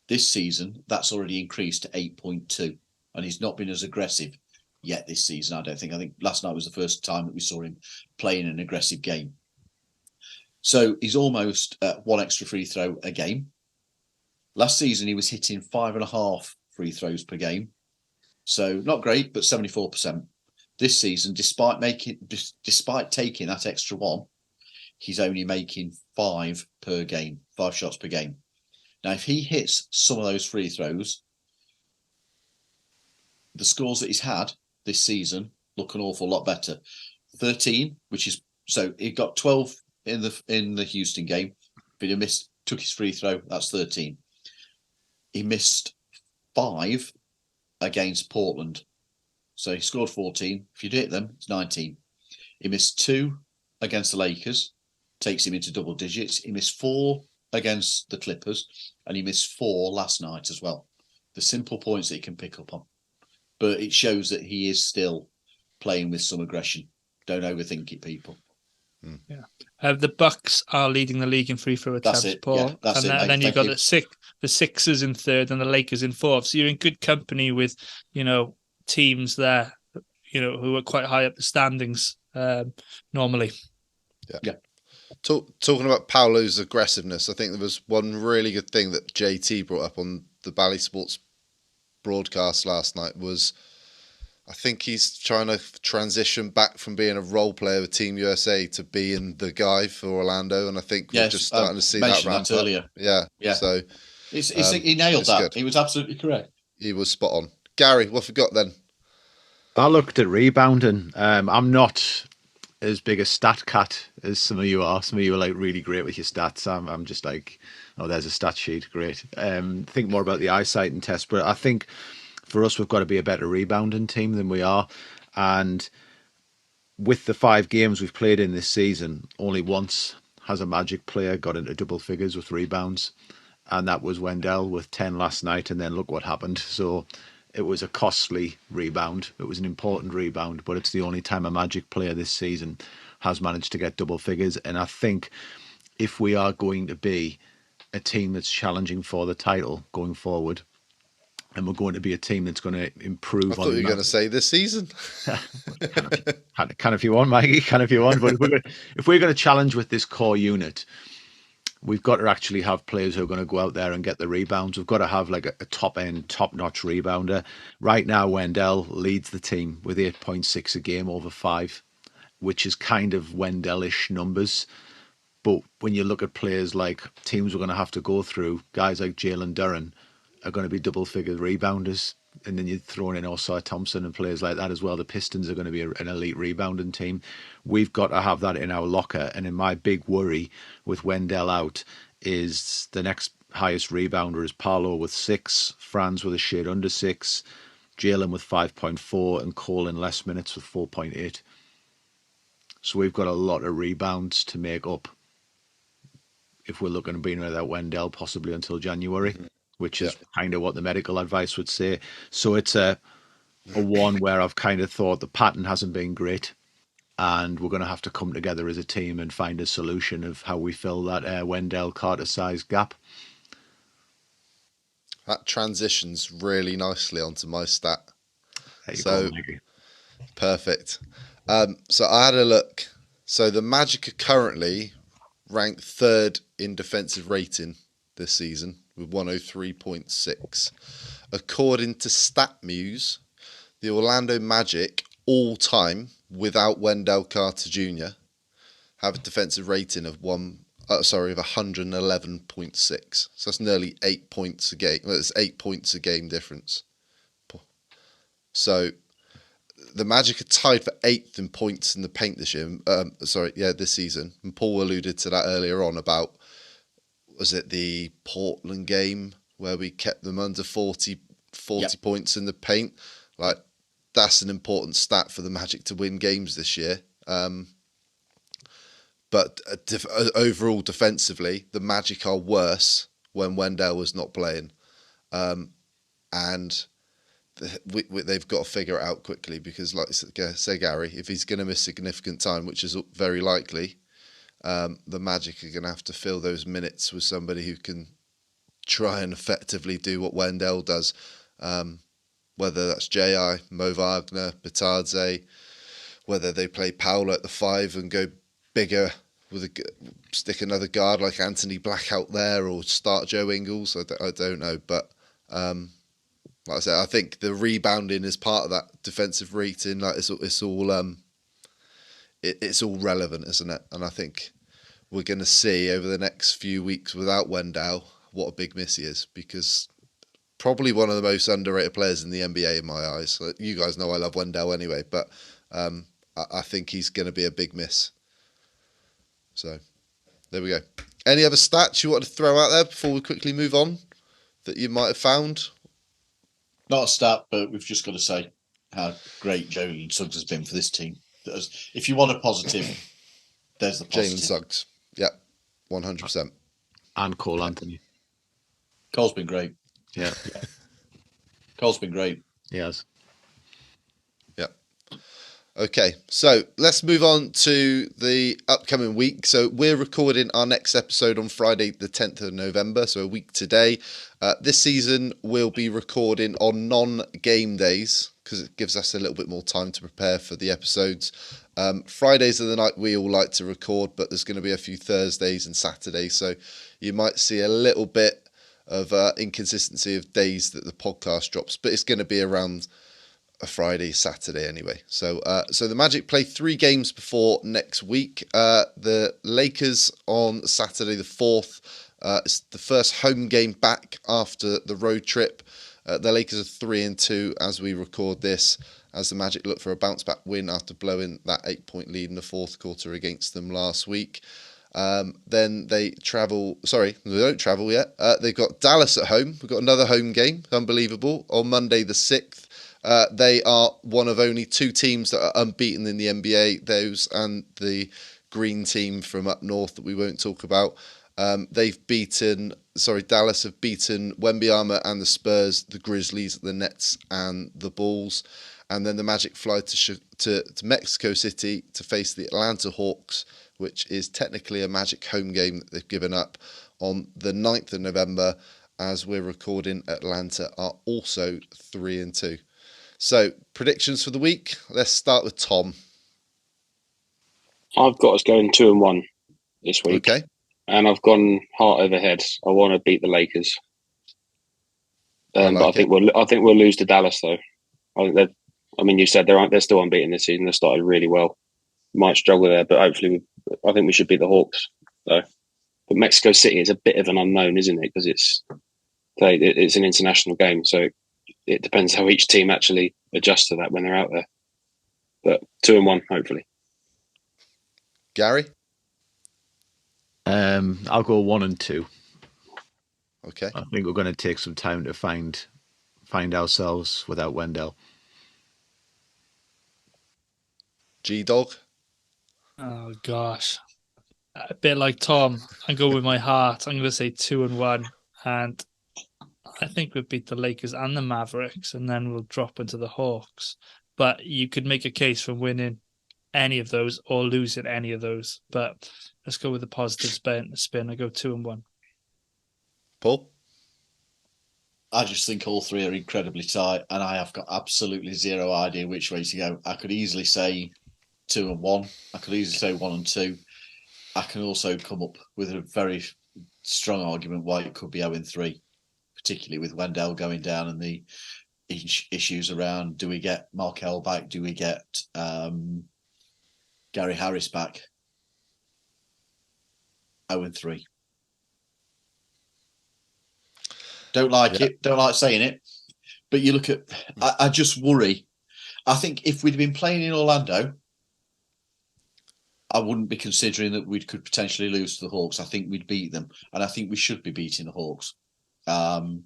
This season, that's already increased to 8.2, and he's not been as aggressive yet this season, I don't think. I think last night was the first time that we saw him playing an aggressive game. So he's almost one extra free throw a game. Last season, he was hitting 5.5 free throws per game. So not great, but 74%. This season, despite taking that extra one, he's only making 5 shots per game. Now, if he hits some of those free throws, the scores that he's had this season look an awful lot better. 13, which is, so he got 12 in the Houston game. If he took his free throw, that's 13. He missed 5 against Portland. So he scored 14. If you hit them, it's 19. He missed 2 against the Lakers, takes him into double digits. He missed 4 against the Clippers, and he missed 4 last night as well. The simple points that he can pick up on. But it shows that he is still playing with some aggression. Don't overthink it, people. Yeah. The Bucks are leading the league in free throw attempts, Paul. Yeah, that's and then you've got the Sixers in third and the Lakers in fourth. So you're in good company with, teams there, who are quite high up the standings normally. Yeah. Talking about Paolo's aggressiveness, I think there was one really good thing that JT brought up on the Bally Sports broadcast last night was, I think he's trying to transition back from being a role player with Team USA to being the guy for Orlando, and I think we're just starting to see that ramp up. Earlier. Yeah. So he nailed that. Good. He was absolutely correct. He was spot on. Gary, what have we got then? I looked at rebounding. I'm not as big a stat cat as some of you are. Some of you are like really great with your stats. I'm just like, oh, there's a stat sheet. Great. Think more about the eyesight and test. But I think for us, we've got to be a better rebounding team than we are. And with the 5 games we've played in this season, only once has a Magic player got into double figures with rebounds. And that was Wendell with 10 last night. And then look what happened. So it was a costly rebound. It was an important rebound, but it's the only time a Magic player this season has managed to get double figures. And I think if we are going to be a team that's challenging for the title going forward, and we're going to be a team that's going to improve. I thought you were going to say this season. Can if you want, Mikey. Can if you want. But if we're going to challenge with this core unit, we've got to actually have players who are going to go out there and get the rebounds. We've got to have like a top-end, top-notch rebounder. Right now, Wendell leads the team with 8.6 a game over 5, which is kind of Wendell-ish numbers. But when you look at players like teams we're going to have to go through, guys like Jalen Duren are going to be double-figure rebounders. And then you're throwing in Osai Thompson and players like that as well. The Pistons are going to be an elite rebounding team. We've got to have that in our locker. And in my big worry with Wendell out is the next highest rebounder is Paolo with 6, Franz with a shade under 6, Jalen with 5.4, and Cole in less minutes with 4.8. So we've got a lot of rebounds to make up if we're looking at being without Wendell possibly until January, which is kind of what the medical advice would say. So it's a one where I've kind of thought the pattern hasn't been great, and we're going to have to come together as a team and find a solution of how we fill that Wendell Carter size gap. That transitions really nicely onto my stat. There you So go, Mikey. perfect. So I had a look. So the Magic are currently ranked 3rd in defensive rating this season with 103.6. According to StatMuse, the Orlando Magic all time without Wendell Carter Jr. have a defensive rating of 111.6. So that's nearly 8 points a game. Well, it's 8 points a game difference. So the Magic are tied for 8th in points in the paint this year. This season. And Paul alluded to that earlier on about, was it the Portland game where we kept them under 40 points in the paint? Like, that's an important stat for the Magic to win games this year. But overall defensively, the Magic are worse when Wendell was not playing. And they've got to figure it out quickly because, like I say, Gary, if he's going to miss significant time, which is very likely, the Magic are going to have to fill those minutes with somebody who can try and effectively do what Wendell does, whether that's J.I., Mo Wagner, Bitadze, whether they play Paolo at the 5 and go bigger with stick another guard like Anthony Black out there, or start Joe Ingles. I don't know, but like I said, I think the rebounding is part of that defensive rating. Like it's all relevant, isn't it? And I think we're going to see over the next few weeks without Wendell what a big miss he is, because probably one of the most underrated players in the NBA in my eyes. You guys know I love Wendell anyway, but I think he's going to be a big miss. So there we go. Any other stats you want to throw out there before we quickly move on that you might have found? Not a stat, but we've just got to say how great Jalen Suggs has been for this team. If you want a positive, there's the positive. Jalen Suggs. Yeah, 100%. And Cole Anthony. Cole's been great. Yeah. Cole's been great. Yes. Yeah. Okay, so let's move on to the upcoming week. So we're recording our next episode on Friday, the 10th of November, so a week today. This season, we'll be recording on non-game days because it gives us a little bit more time to prepare for the episodes. Fridays are the night we all like to record, but there's going to be a few Thursdays and Saturdays, so you might see a little bit of inconsistency of days that the podcast drops, but it's going to be around a Friday, Saturday anyway. So the Magic play 3 games before next week. The Lakers on Saturday the 4th. It's the first home game back after the road trip. The Lakers are 3-2 as we record this, as the Magic look for a bounce back win after blowing that 8-point lead in the fourth quarter against them last week. Then they travel. Sorry, they don't travel yet. They've got Dallas at home. We've got another home game. Unbelievable. On Monday the 6th. They are one of only 2 teams that are unbeaten in the NBA, those and the green team from up north that we won't talk about. Dallas have beaten Wembyama and the Spurs, the Grizzlies, the Nets and the Bulls. And then the Magic fly to Mexico City to face the Atlanta Hawks, which is technically a Magic home game that they've given up on the 9th of November. As we're recording, Atlanta are also 3-2. So, predictions for the week. Let's start with Tom. I've got us going 2-1 this week. Okay. and I've gone heart over head. I want to beat the Lakers, but I think we'll lose to Dallas though. I mean, you said they're still unbeaten this season. They started really well. Might struggle there, but hopefully, I think we should beat the Hawks. So, but Mexico City is a bit of an unknown, isn't it? Because it's an international game, so it depends how each team actually adjusts to that when they're out there. But 2-1, hopefully. Gary? I'll go 1-2. Okay. I think we're going to take some time to find ourselves without Wendell. G-Dog? Oh gosh, a bit like Tom. I go with my heart. I'm going to say 2-1, and I think we'll beat the Lakers and the Mavericks, and then we'll drop into the Hawks. But you could make a case for winning any of those or losing any of those. But let's go with the positive spin. I go 2-1. Paul? I just think all three are incredibly tight, and I have got absolutely zero idea which way to go. I could easily say 2-1. I could easily say 1-2. I can also come up with a very strong argument why it could be 0-3, particularly with Wendell going down and the issues around, do we get Markel back? Do we get Gary Harris back? 0-3. Don't like it. Don't like saying it. But you look at, I just worry. I think if we'd been playing in Orlando, I wouldn't be considering that we could potentially lose to the Hawks. I think we'd beat them. And I think we should be beating the Hawks. The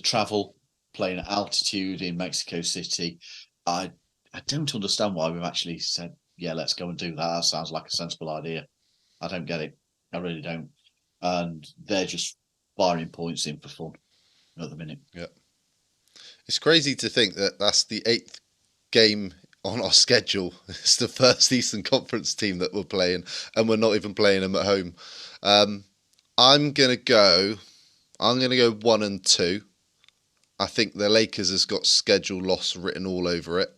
travel, playing at altitude in Mexico City, I don't understand why we've actually said, yeah, let's go and do that. That sounds like a sensible idea. I don't get it. I really don't. And they're just firing points in for fun at the minute. Yeah. It's crazy to think that that's the 8th game on our schedule. It's the first Eastern Conference team that we're playing, and we're not even playing them at home. I'm gonna go 1-2. I think the Lakers has got schedule loss written all over it.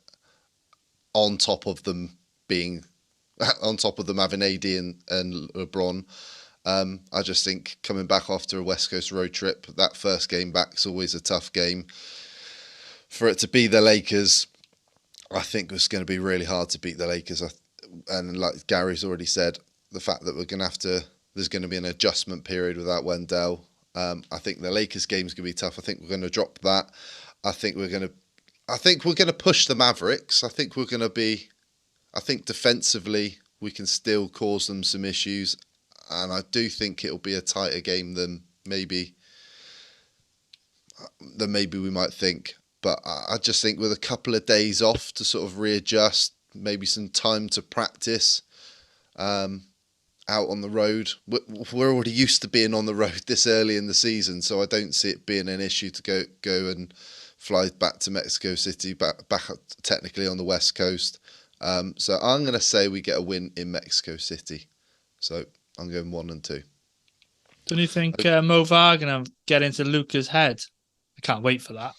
On top of them having AD and LeBron. I just think coming back after a West Coast road trip, that first game back is always a tough game. For it to be the Lakers, I think it's going to be really hard to beat the Lakers. And like Gary's already said, the fact that there's going to be an adjustment period without Wendell. I think the Lakers game's going to be tough. I think we're going to drop that. I think we're going to push the Mavericks. I think defensively we can still cause them some issues. And I do think it'll be a tighter game than maybe we might think. But I just think with a couple of days off to sort of readjust, maybe some time to practice out on the road. We're already used to being on the road this early in the season, so I don't see it being an issue to go and fly back to Mexico City, back technically on the West Coast. So I'm going to say we get a win in Mexico City. So I'm going 1-2. Don't you think Mo Wagner get into Luca's head? I can't wait for that.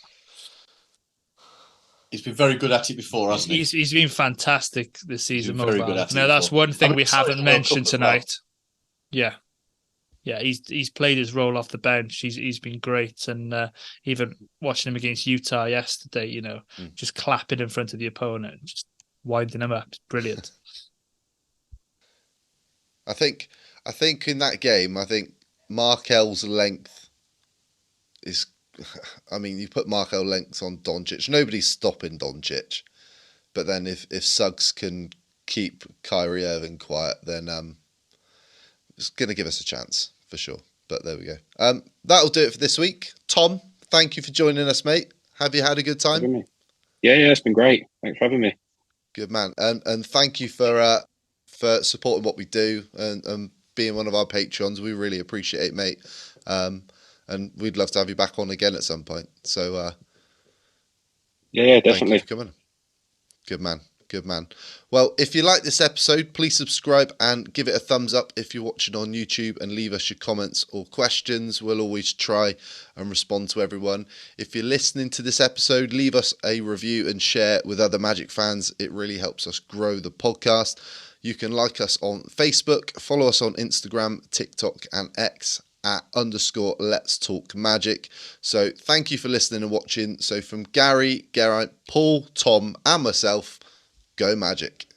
He's been very good at it before, hasn't he? He's been fantastic this season, Mo very Wagner. good at it Now, that's before. one thing we haven't mentioned tonight. Yeah. Yeah, he's played his role off the bench. He's been great. And even watching him against Utah yesterday, just clapping in front of the opponent, just winding him up. It's brilliant. I think in that game, Markel's length is... I mean, you put Markel length on Doncic. Nobody's stopping Doncic. But then if Suggs can keep Kyrie Irving quiet, then it's going to give us a chance, for sure. But there we go. That'll do it for this week. Tom, thank you for joining us, mate. Have you had a good time? Yeah, it's been great. Thanks for having me. Good man. And thank you for supporting what we do and being one of our patrons. We really appreciate it, mate. And we'd love to have you back on again at some point. So, yeah, definitely. Thank you for coming. Good man. Well, if you like this episode, please subscribe and give it a thumbs up if you're watching on YouTube, and leave us your comments or questions. We'll always try and respond to everyone. If you're listening to this episode, leave us a review and share with other Magic fans. It really helps us grow the podcast. You can like us on Facebook, follow us on Instagram, TikTok, and X at _Let's Talk Magic. So thank you for listening and watching. So from Gary, Geraint, Paul, Tom, and myself, go Magic.